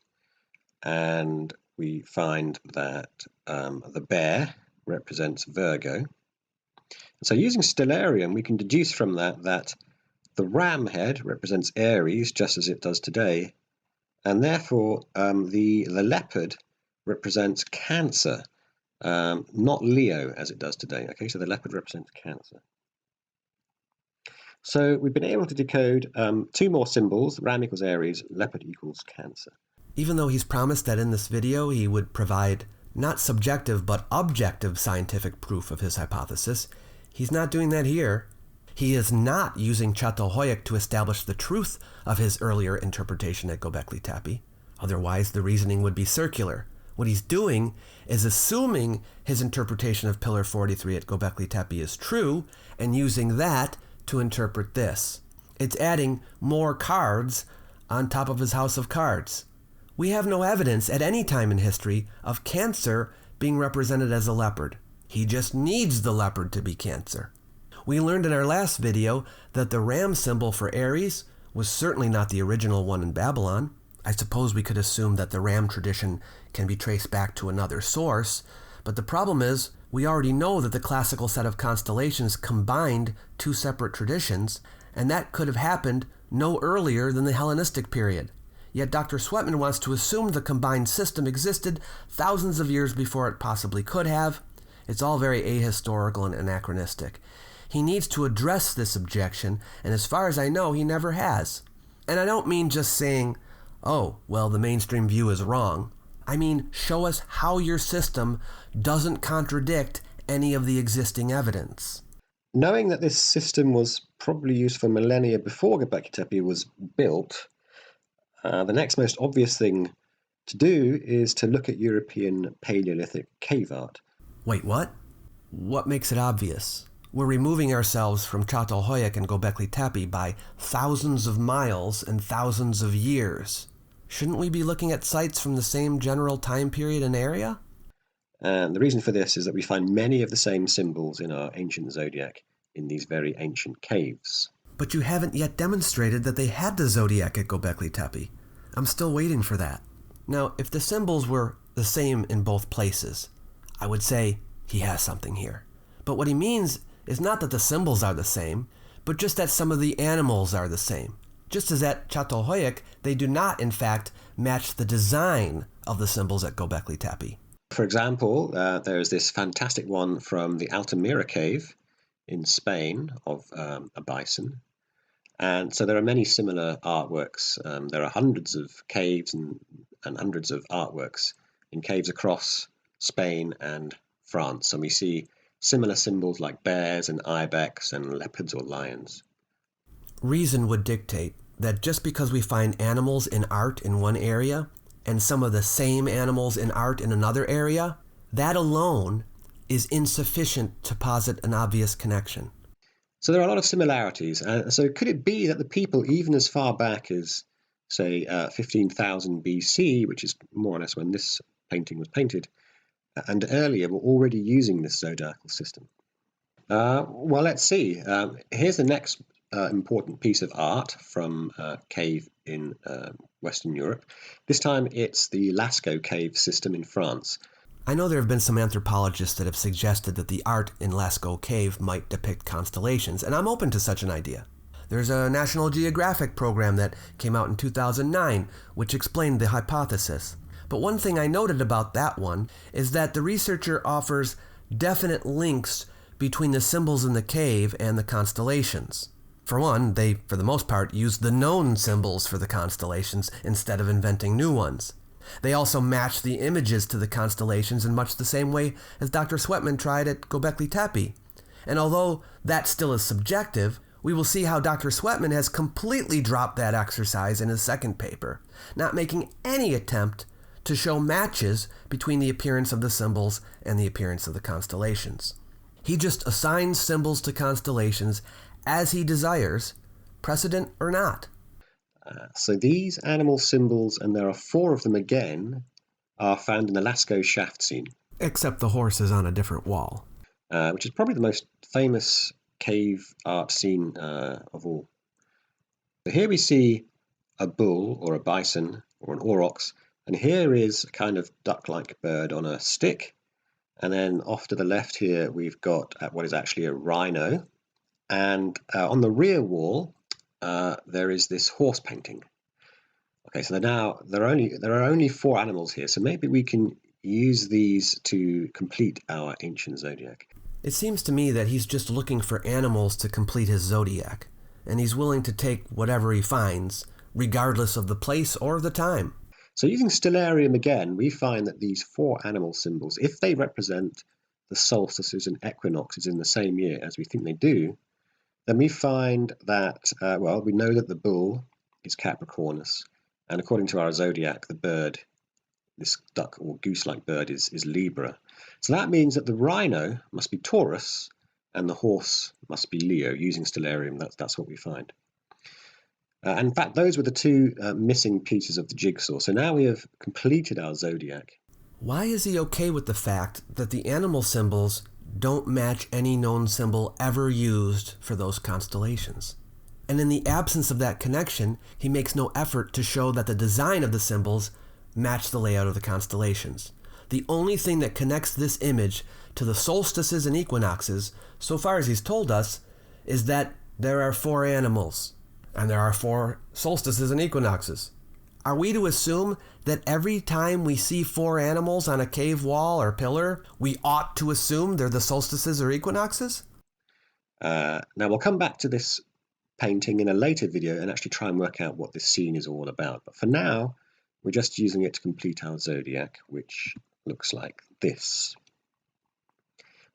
and we find that the bear represents Virgo. So using Stellarium, we can deduce from that the ram head represents Aries, just as it does today, and therefore the leopard represents Cancer, not Leo as it does today. Okay, so the leopard represents Cancer. So we've been able to decode 2 more symbols: ram equals Aries, leopard equals Cancer. Even though he's promised that in this video he would provide not subjective but objective scientific proof of his hypothesis, he's not doing that here. He is not using Çatalhöyük to establish the truth of his earlier interpretation at Gobekli Tepe. Otherwise, the reasoning would be circular. What he's doing is assuming his interpretation of Pillar 43 at Gobekli Tepe is true and using that to interpret this. It's adding more cards on top of his house of cards. We have no evidence at any time in history of Cancer being represented as a leopard. He just needs the leopard to be Cancer. We learned in our last video that the ram symbol for Aries was certainly not the original one in Babylon. I suppose we could assume that the ram tradition can be traced back to another source, but the problem is we already know that the classical set of constellations combined 2 separate traditions, and that could have happened no earlier than the Hellenistic period. Yet Dr. Sweatman wants to assume the combined system existed thousands of years before it possibly could have. It's all very ahistorical and anachronistic. He needs to address this objection, and as far as I know, he never has. And I don't mean just saying, oh, well, the mainstream view is wrong. I mean, show us how your system doesn't contradict any of the existing evidence. Knowing that this system was probably used for millennia before Gobekli Tepe was built, the next most obvious thing to do is to look at European Paleolithic cave art. Wait, what? What makes it obvious? We're removing ourselves from Çatalhöyük and Gobekli Tepe by thousands of miles and thousands of years. Shouldn't we be looking at sites from the same general time period and area? And the reason for this is that we find many of the same symbols in our ancient zodiac in these very ancient caves. But you haven't yet demonstrated that they had the zodiac at Gobekli Tepe. I'm still waiting for that. Now, if the symbols were the same in both places, I would say he has something here. But what he means is not that the symbols are the same, but just that some of the animals are the same. Just as at Çatalhöyük, they do not, in fact, match the design of the symbols at Gobekli Tepe. For example, there is this fantastic one from the Altamira cave in Spain of a bison. And so there are many similar artworks. There are hundreds of caves and hundreds of artworks in caves across Spain and France. And we see similar symbols like bears and ibex and leopards or lions. Reason would dictate that just because we find animals in art in one area and some of the same animals in art in another area, that alone is insufficient to posit an obvious connection. So there are a lot of similarities. So could it be that the people, even as far back as, say, 15,000 BC, which is more or less when this painting was painted, and earlier, were already using this zodiacal system? Well, let's see. Here's the next important piece of art from a cave in Western Europe. This time it's the Lascaux cave system in France. I know there have been some anthropologists that have suggested that the art in Lascaux Cave might depict constellations, and I'm open to such an idea. There's a National Geographic program that came out in 2009 which explained the hypothesis. But one thing I noted about that one is that the researcher offers definite links between the symbols in the cave and the constellations. For one, they, for the most part, used the known symbols for the constellations instead of inventing new ones. They also match the images to the constellations in much the same way as Dr. Sweatman tried at Gobekli Tepe. And although that still is subjective, we will see how Dr. Sweatman has completely dropped that exercise in his second paper, not making any attempt to show matches between the appearance of the symbols and the appearance of the constellations. He just assigns symbols to constellations as he desires, precedent or not. So these animal symbols, and there are 4 of them again, are found in the Lascaux shaft scene. Except the horse is on a different wall. Which is probably the most famous cave art scene of all. So here we see a bull or a bison or an aurochs, and here is a kind of duck-like bird on a stick. And then off to the left here we've got what is actually a rhino. And on the rear wall there is this horse painting. Okay, so there are only 4 animals here, so maybe we can use these to complete our ancient zodiac. It seems to me that he's just looking for animals to complete his zodiac, and he's willing to take whatever he finds, regardless of the place or the time. So using stellarium again, we find that these 4 animal symbols, if they represent the solstices and equinoxes in the same year as we think they do, then we find that, we know that the bull is Capricornus, and according to our zodiac, the bird, this duck or goose-like bird, is Libra. So that means that the rhino must be Taurus, and the horse must be Leo. Using stellarium, that's what we find. In fact, those were the 2 missing pieces of the jigsaw. So now we have completed our zodiac. Why is he okay with the fact that the animal symbols don't match any known symbol ever used for those constellations? And in the absence of that connection, he makes no effort to show that the design of the symbols match the layout of the constellations. The only thing that connects this image to the solstices and equinoxes, so far as he's told us, is that there are 4 animals, and there are 4 solstices and equinoxes. Are we to assume that every time we see 4 animals on a cave wall or pillar, we ought to assume they're the solstices or equinoxes? Now we'll come back to this painting in a later video and actually try and work out what this scene is all about. But for now, we're just using it to complete our zodiac, which looks like this.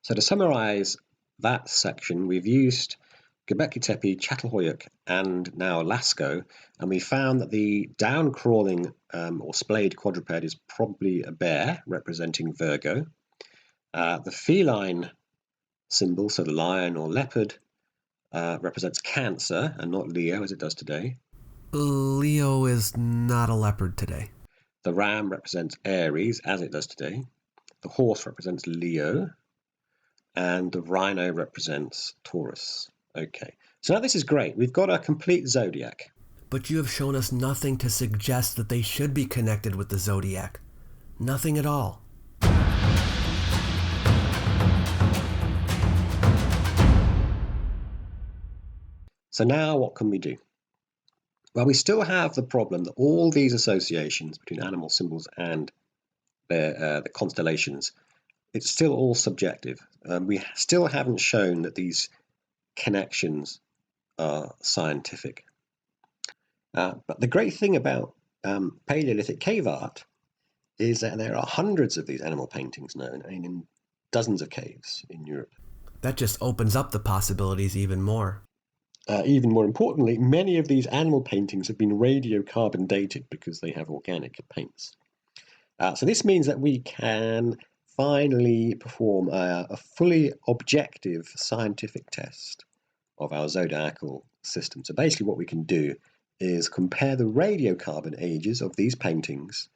So to summarize that section, we've used Göbekli Tepe, Çatalhöyük, and now Lascaux, and we found that the down-crawling or splayed quadruped is probably a bear, representing Virgo. The feline symbol, so the lion or leopard, represents Cancer and not Leo, as it does today. Leo is not a leopard today. The ram represents Aries, as it does today. The horse represents Leo, and the rhino represents Taurus. Okay, so now this is great. We've got a complete zodiac. But you have shown us nothing to suggest that they should be connected with the zodiac. Nothing at all. So now what can we do? Well, we still have the problem that all these associations between animal symbols and the constellations, it's still all subjective. We still haven't shown that these connections are scientific. But the great thing about Paleolithic cave art is that there are hundreds of these animal paintings known in dozens of caves in Europe. That just opens up the possibilities even more. Even more importantly, many of these animal paintings have been radiocarbon dated because they have organic paints. So this means that we can finally perform a fully objective scientific test of our zodiacal system. So basically what we can do is compare the radiocarbon ages of these paintings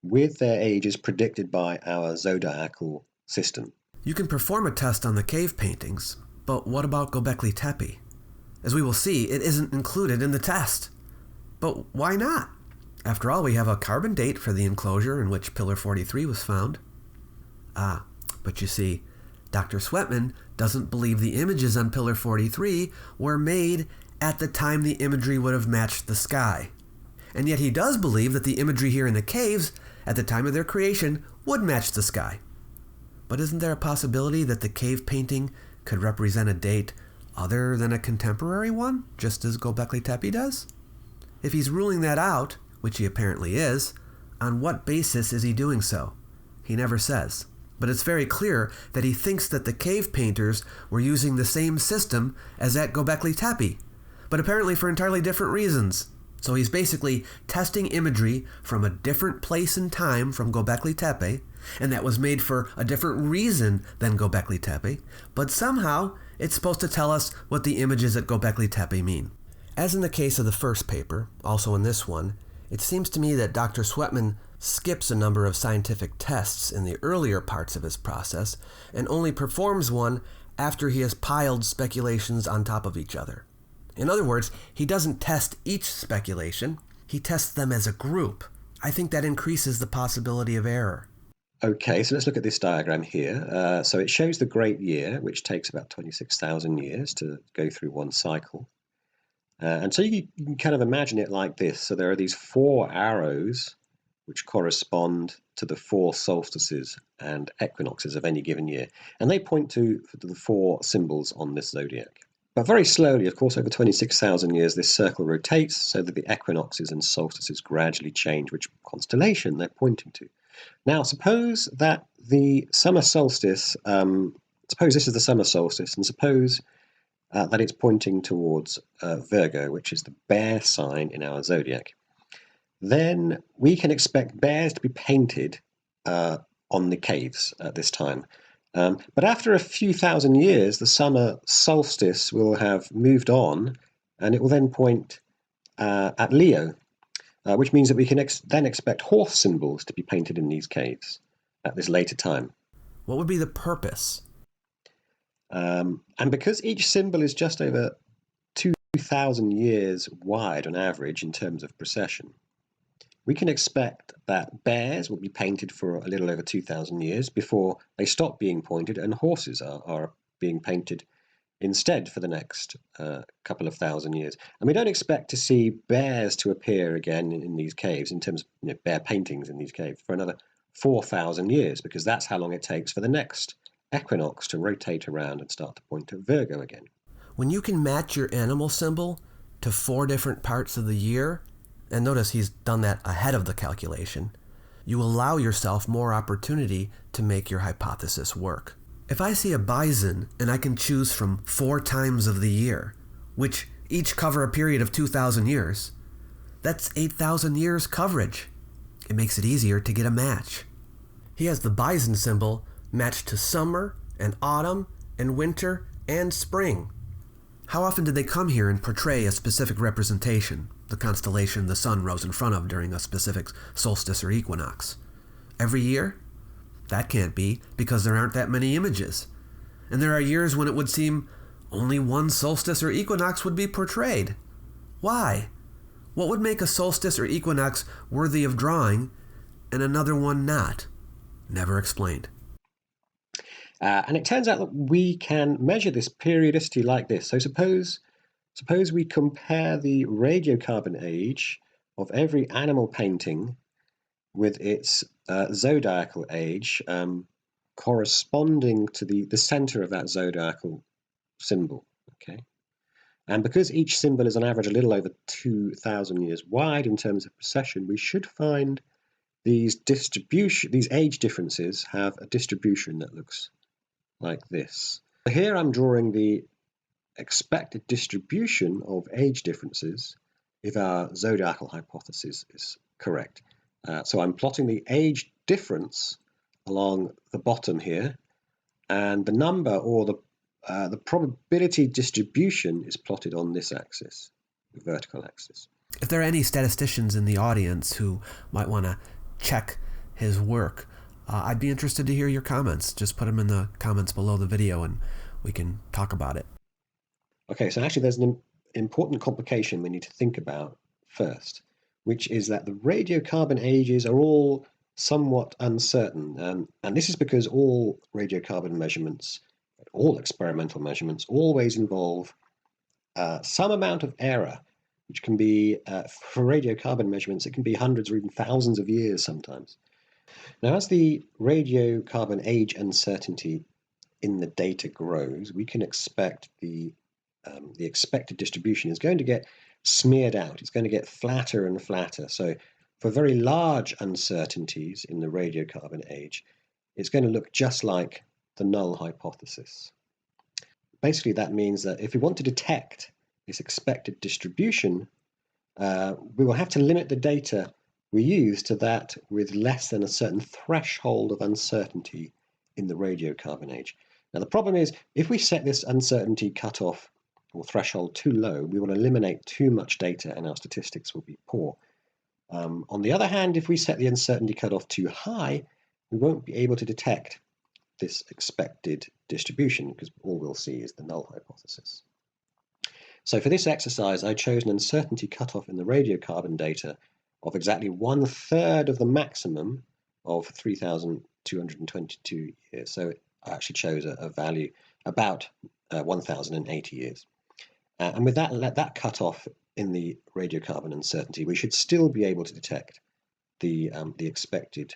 with their ages predicted by our zodiacal system. You can perform a test on the cave paintings, but what about Gobekli Tepe? As we will see, it isn't included in the test. But why not? After all, we have a carbon date for the enclosure in which Pillar 43 was found. But you see, Dr. Sweatman doesn't believe the images on Pillar 43 were made at the time the imagery would have matched the sky. And yet he does believe that the imagery here in the caves, at the time of their creation, would match the sky. But isn't there a possibility that the cave painting could represent a date other than a contemporary one, just as Gobekli Tepe does? If he's ruling that out, which he apparently is, on what basis is he doing so? He never says. But it's very clear that he thinks that the cave painters were using the same system as at Gobekli Tepe, but apparently for entirely different reasons. So he's basically testing imagery from a different place and time from Gobekli Tepe, and that was made for a different reason than Gobekli Tepe, but somehow it's supposed to tell us what the images at Gobekli Tepe mean. As in the case of the first paper, also in this one, it seems to me that Dr. Sweatman skips a number of scientific tests in the earlier parts of his process and only performs one after he has piled speculations on top of each other. In other words, he doesn't test each speculation, he tests them as a group. I think that increases the possibility of error. Okay, so let's look at this diagram here. So it shows the Great Year, which takes about 26,000 years to go through one cycle. And so you can kind of imagine it like this. So there are these 4 arrows which correspond to the 4 solstices and equinoxes of any given year. And they point to the 4 symbols on this zodiac. But very slowly, of course, over 26,000 years, this circle rotates so that the equinoxes and solstices gradually change which constellation they're pointing to. Now, suppose that the summer solstice, suppose this is the summer solstice, and suppose that it's pointing towards Virgo, which is the bear sign in our zodiac. Then we can expect bears to be painted on the caves at this time. But after a few thousand years, the summer solstice will have moved on, and it will then point at Leo, which means that we can then expect horse symbols to be painted in these caves at this later time. What would be the purpose? And because each symbol is just over 2,000 years wide on average in terms of precession, we can expect that bears will be painted for a little over 2,000 years before they stop being pointed, and horses are being painted instead for the next couple of thousand years. And we don't expect to see bears to appear again in these caves, in terms of bear paintings in these caves, for another 4,000 years, because that's how long it takes for the next equinox to rotate around and start to point to Virgo again. When you can match your animal symbol to 4 different parts of the year, and notice he's done that ahead of the calculation, you allow yourself more opportunity to make your hypothesis work. If I see a bison and I can choose from 4 times of the year, which each cover a period of 2,000 years, that's 8,000 years coverage. It makes it easier to get a match. He has the bison symbol matched to summer and autumn and winter and spring. How often did they come here and portray a specific representation, the constellation the sun rose in front of during a specific solstice or equinox? Every year? That can't be, because there aren't that many images. And there are years when it would seem only one solstice or equinox would be portrayed. Why? What would make a solstice or equinox worthy of drawing and another one not? Never explained. And it turns out that we can measure this periodicity like this. So suppose Suppose we compare the radiocarbon age of every animal painting with its zodiacal age corresponding to the center of that zodiacal symbol. Okay, and because each symbol is on average a little over 2,000 years wide in terms of precession, we should find these age differences have a distribution that looks like this. Here I'm drawing the expected distribution of age differences if our zodiacal hypothesis is correct. So I'm plotting the age difference along the bottom here, and the number or the probability distribution is plotted on this axis, the vertical axis. If there are any statisticians in the audience who might want to check his work, I'd be interested to hear your comments. Just put them in the comments below the video and we can talk about it. Okay, so actually there's an important complication we need to think about first, which is that the radiocarbon ages are all somewhat uncertain. And this is because all radiocarbon measurements, all experimental measurements, always involve some amount of error, which can be, for radiocarbon measurements, it can be hundreds or even thousands of years sometimes. Now, as the radiocarbon age uncertainty in the data grows, we can expect the expected distribution is going to get smeared out. It's going to get flatter and flatter. So for very large uncertainties in the radiocarbon age, it's going to look just like the null hypothesis. Basically, that means that if we want to detect this expected distribution, we will have to limit the data we use to that with less than a certain threshold of uncertainty in the radiocarbon age. Now, the problem is, if we set this uncertainty cutoff or threshold too low, we will eliminate too much data and our statistics will be poor. On the other hand, if we set the uncertainty cutoff too high, we won't be able to detect this expected distribution because all we'll see is the null hypothesis. So for this exercise, I chose an uncertainty cutoff in the radiocarbon data of exactly 1/3 of the maximum of 3,222 years. So I actually chose a value about 1,080 years. And with that cutoff in the radiocarbon uncertainty, we should still be able to detect the expected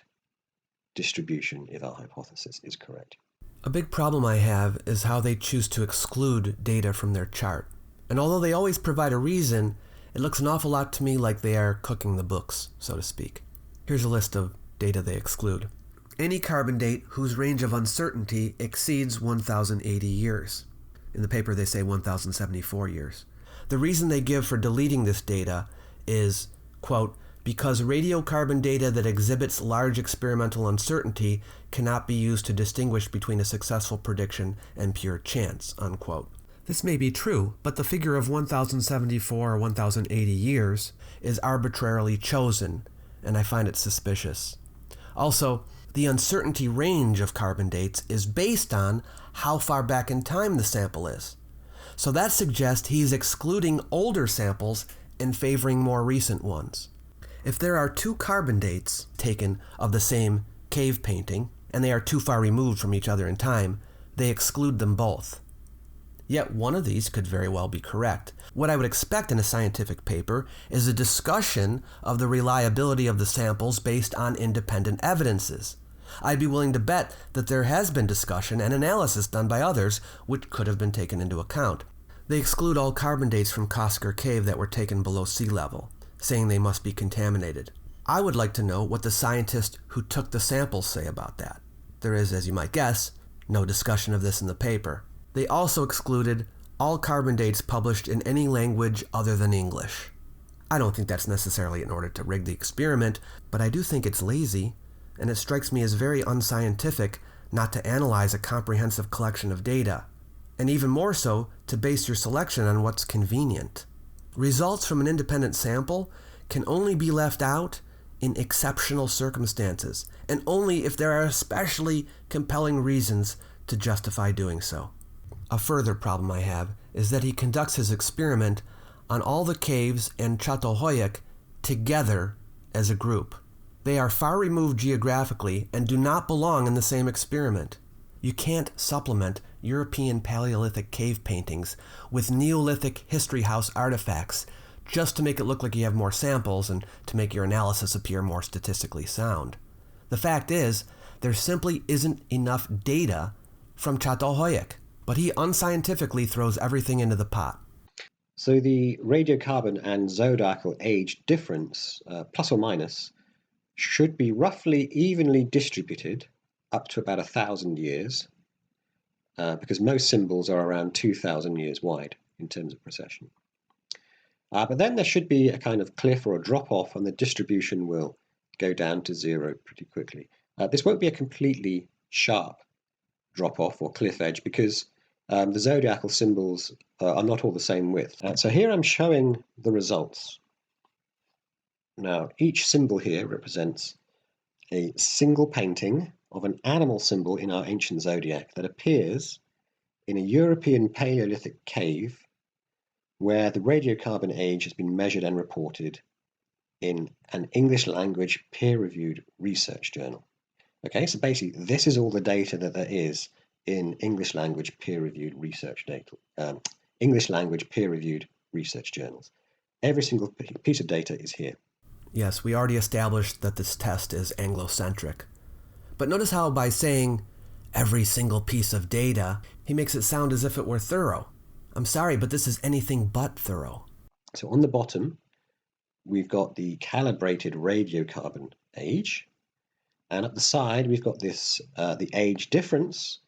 distribution if our hypothesis is correct. A big problem I have is how they choose to exclude data from their chart. And although they always provide a reason, it looks an awful lot to me like they are cooking the books, so to speak. Here's a list of data they exclude. Any carbon date whose range of uncertainty exceeds 1,080 years. In the paper they say 1,074 years. The reason they give for deleting this data is, quote, because radiocarbon data that exhibits large experimental uncertainty cannot be used to distinguish between a successful prediction and pure chance, unquote. This may be true, but the figure of 1,074 or 1,080 years is arbitrarily chosen, and I find it suspicious. Also, the uncertainty range of carbon dates is based on how far back in time the sample is. So that suggests he's excluding older samples and favoring more recent ones. If there are two carbon dates taken of the same cave painting, and they are too far removed from each other in time, they exclude them both. Yet one of these could very well be correct. What I would expect in a scientific paper is a discussion of the reliability of the samples based on independent evidences. I'd be willing to bet that there has been discussion and analysis done by others which could have been taken into account. They exclude all carbon dates from Kosker Cave that were taken below sea level, saying they must be contaminated. I would like to know what the scientists who took the samples say about that. There is, as you might guess, no discussion of this in the paper. They also excluded all carbon dates published in any language other than English. I don't think that's necessarily in order to rig the experiment, but I do think it's lazy, and it strikes me as very unscientific not to analyze a comprehensive collection of data, and even more so to base your selection on what's convenient. Results from an independent sample can only be left out in exceptional circumstances, and only if there are especially compelling reasons to justify doing so. A further problem I have is that he conducts his experiment on all the caves and Çatalhöyük together as a group. They are far removed geographically and do not belong in the same experiment. You can't supplement European Paleolithic cave paintings with Neolithic history house artifacts just to make it look like you have more samples and to make your analysis appear more statistically sound. The fact is, there simply isn't enough data from Çatalhöyük, but he unscientifically throws everything into the pot. So the radiocarbon and zodiacal age difference, plus or minus, should be roughly evenly distributed up to about 1,000 years, because most symbols are around 2,000 years wide in terms of precession. But then there should be a kind of cliff or a drop-off, and the distribution will go down to zero pretty quickly. This won't be a completely sharp drop-off or cliff edge because the zodiacal symbols are not all the same width. So here I'm showing the results. Now, each symbol here represents a single painting of an animal symbol in our ancient zodiac that appears in a European Paleolithic cave where the radiocarbon age has been measured and reported in an English language peer-reviewed research journal. Okay, so basically this is all the data that there is in English language peer-reviewed research data, English language peer-reviewed research journals. Every single piece of data is here. Yes, we already established that this test is Anglo-centric. But notice how by saying every single piece of data, he makes it sound as if it were thorough. I'm sorry, but this is anything but thorough. So on the bottom, we've got the calibrated radiocarbon age. And at the side, we've got this the age difference,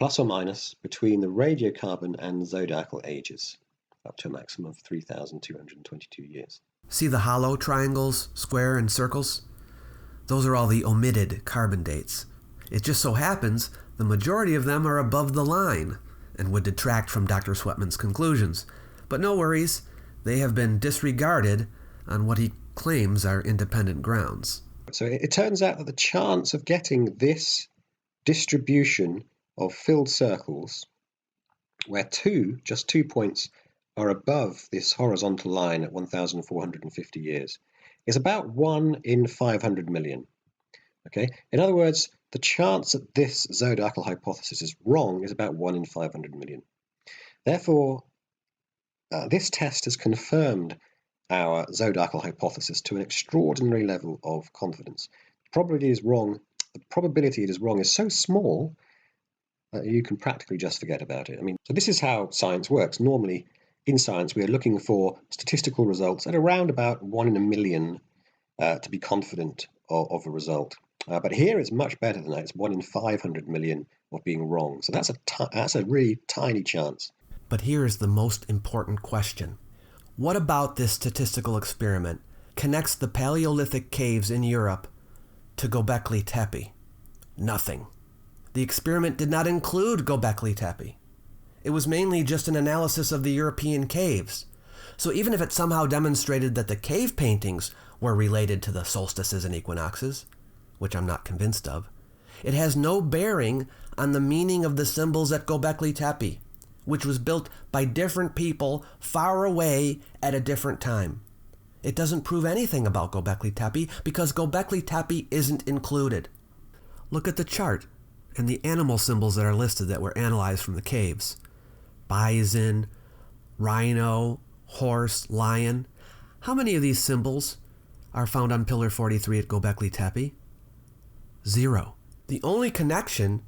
plus or minus, between the radiocarbon and zodiacal ages, up to a maximum of 3,222 years. See the hollow triangles, square, and circles? Those are all the omitted carbon dates. It just so happens the majority of them are above the line and would detract from Dr. Sweatman's conclusions. But no worries, they have been disregarded on what he claims are independent grounds. So it turns out that the chance of getting this distribution of filled circles, where just 2 points are above this horizontal line at 1,450 years, is about 1 in 500 million. Okay? In other words, the chance that this zodiacal hypothesis is wrong is about 1 in 500 million. Therefore, this test has confirmed our zodiacal hypothesis to an extraordinary level of confidence. The probability it is wrong is so small that you can practically just forget about it. So this is how science works. Normally, in science, we are looking for statistical results at around about 1 in a million to be confident of a result. But here it's much better than that. It's 1 in 500 million of being wrong. So that's a really tiny chance. But here is the most important question. What about this statistical experiment connects the Paleolithic caves in Europe to Gobekli Tepe? Nothing. The experiment did not include Gobekli Tepe. It was mainly just an analysis of the European caves. So even if it somehow demonstrated that the cave paintings were related to the solstices and equinoxes, which I'm not convinced of, it has no bearing on the meaning of the symbols at Gobekli Tepe, which was built by different people far away at a different time. It doesn't prove anything about Gobekli Tepe because Gobekli Tepe isn't included. Look at the chart and the animal symbols that are listed that were analyzed from the caves. Bison, rhino, horse, lion. How many of these symbols are found on Pillar 43 at Gobekli Tepe? 0. The only connection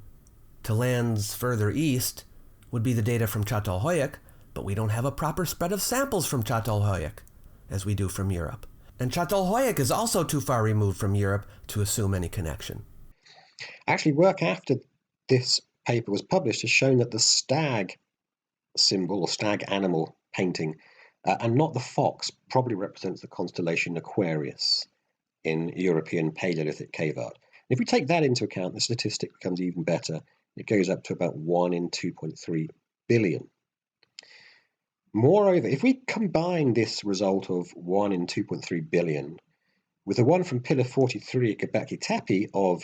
to lands further east would be the data from Çatalhöyük, but we don't have a proper spread of samples from Çatalhöyük, as we do from Europe. And Çatalhöyük is also too far removed from Europe to assume any connection. Actually, work after this paper was published has shown that the stag symbol or stag animal painting and not the fox probably represents the constellation Aquarius in European Paleolithic cave art. If we take that into account, the statistic becomes even better. It goes up to about 1 in 2.3 billion. Moreover, if we combine this result of 1 in 2.3 billion with the one from Pillar 43 at Gobekli Tepe of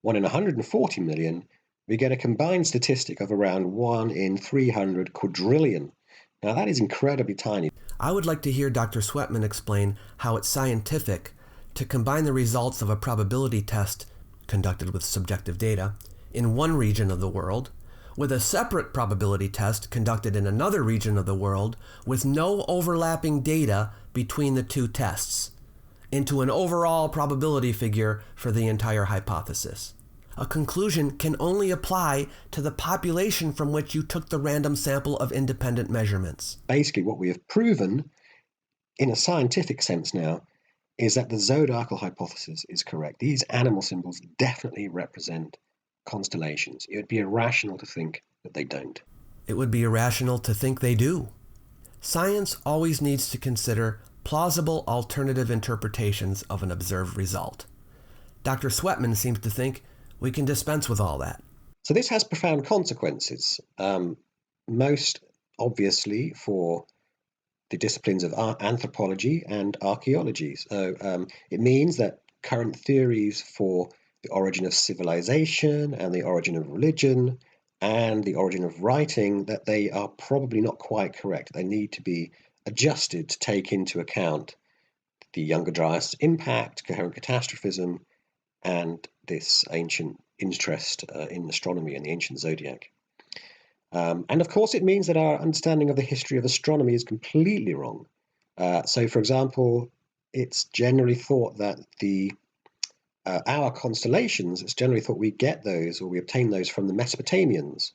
1 in 140 million, we get a combined statistic of around 1 in 300 quadrillion. Now that is incredibly tiny. I would like to hear Dr. Sweatman explain how it's scientific to combine the results of a probability test conducted with subjective data in one region of the world with a separate probability test conducted in another region of the world with no overlapping data between the two tests, into an overall probability figure for the entire hypothesis. A conclusion can only apply to the population from which you took the random sample of independent measurements. Basically, what we have proven, in a scientific sense now, is that the zodiacal hypothesis is correct. These animal symbols definitely represent constellations. It would be irrational to think that they don't. It would be irrational to think they do. Science always needs to consider plausible alternative interpretations of an observed result. Dr. Sweatman seems to think we can dispense with all that. So this has profound consequences, most obviously for the disciplines of anthropology and archaeology. So it means that current theories for the origin of civilization and the origin of religion and the origin of writing, that they are probably not quite correct. They need to be adjusted to take into account the Younger Dryas impact, coherent catastrophism, and this ancient interest in astronomy and the ancient zodiac. And of course, it means that our understanding of the history of astronomy is completely wrong. So, for example, it's generally thought that our constellations, it's generally thought we get those or we obtain those from the Mesopotamians.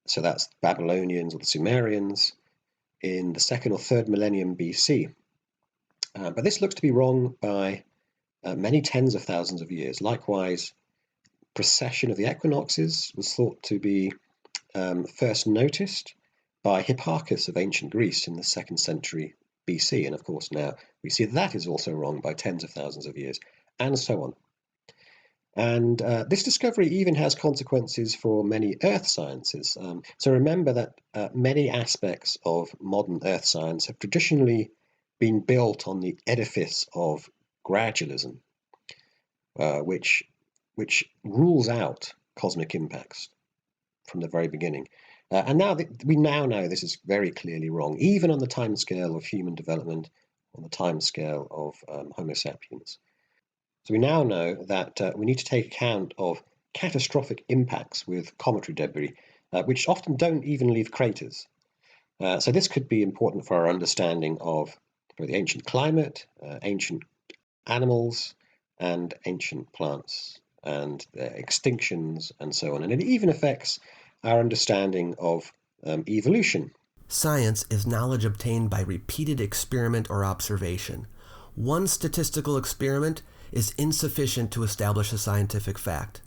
So that's the Babylonians or the Sumerians in the 2nd or 3rd millennium BC. But this looks to be wrong by many tens of thousands of years. Likewise, precession of the equinoxes was thought to be first noticed by Hipparchus of ancient Greece in the 2nd century BC. And of course, now we see that is also wrong by tens of thousands of years, and so on. And this discovery even has consequences for many earth sciences. So remember that many aspects of modern earth science have traditionally been built on the edifice of gradualism, which rules out cosmic impacts from the very beginning. And now we now know this is very clearly wrong, even on the timescale of human development, on the timescale of Homo sapiens. So we now know that we need to take account of catastrophic impacts with cometary debris, which often don't even leave craters. So this could be important for our understanding of the ancient climate, ancient animals, and ancient plants, and their extinctions, and so on. And it even affects our understanding of evolution. Science is knowledge obtained by repeated experiment or observation. One statistical experiment is insufficient to establish a scientific fact.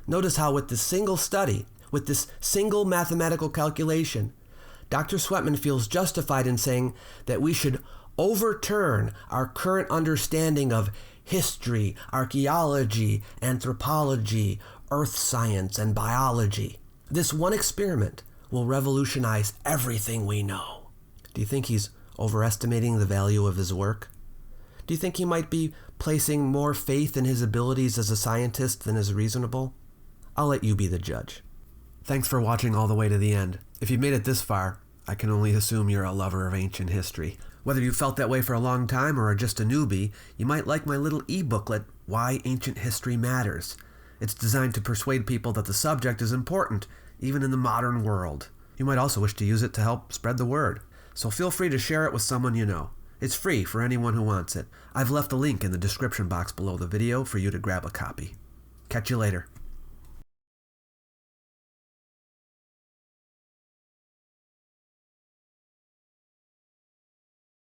Notice how with this single study, with this single mathematical calculation, Dr. Sweatman feels justified in saying that we should overturn our current understanding of history, archaeology, anthropology, earth science, and biology. This one experiment will revolutionize everything we know. Do you think he's overestimating the value of his work? Do you think he might be placing more faith in his abilities as a scientist than is reasonable? I'll let you be the judge. Thanks for watching all the way to the end. If you made it this far, I can only assume you're a lover of ancient history. Whether you felt that way for a long time or are just a newbie, you might like my little e-booklet, Why Ancient History Matters. It's designed to persuade people that the subject is important, even in the modern world. You might also wish to use it to help spread the word, so feel free to share it with someone you know. It's free for anyone who wants it. I've left a link in the description box below the video for you to grab a copy. Catch you later.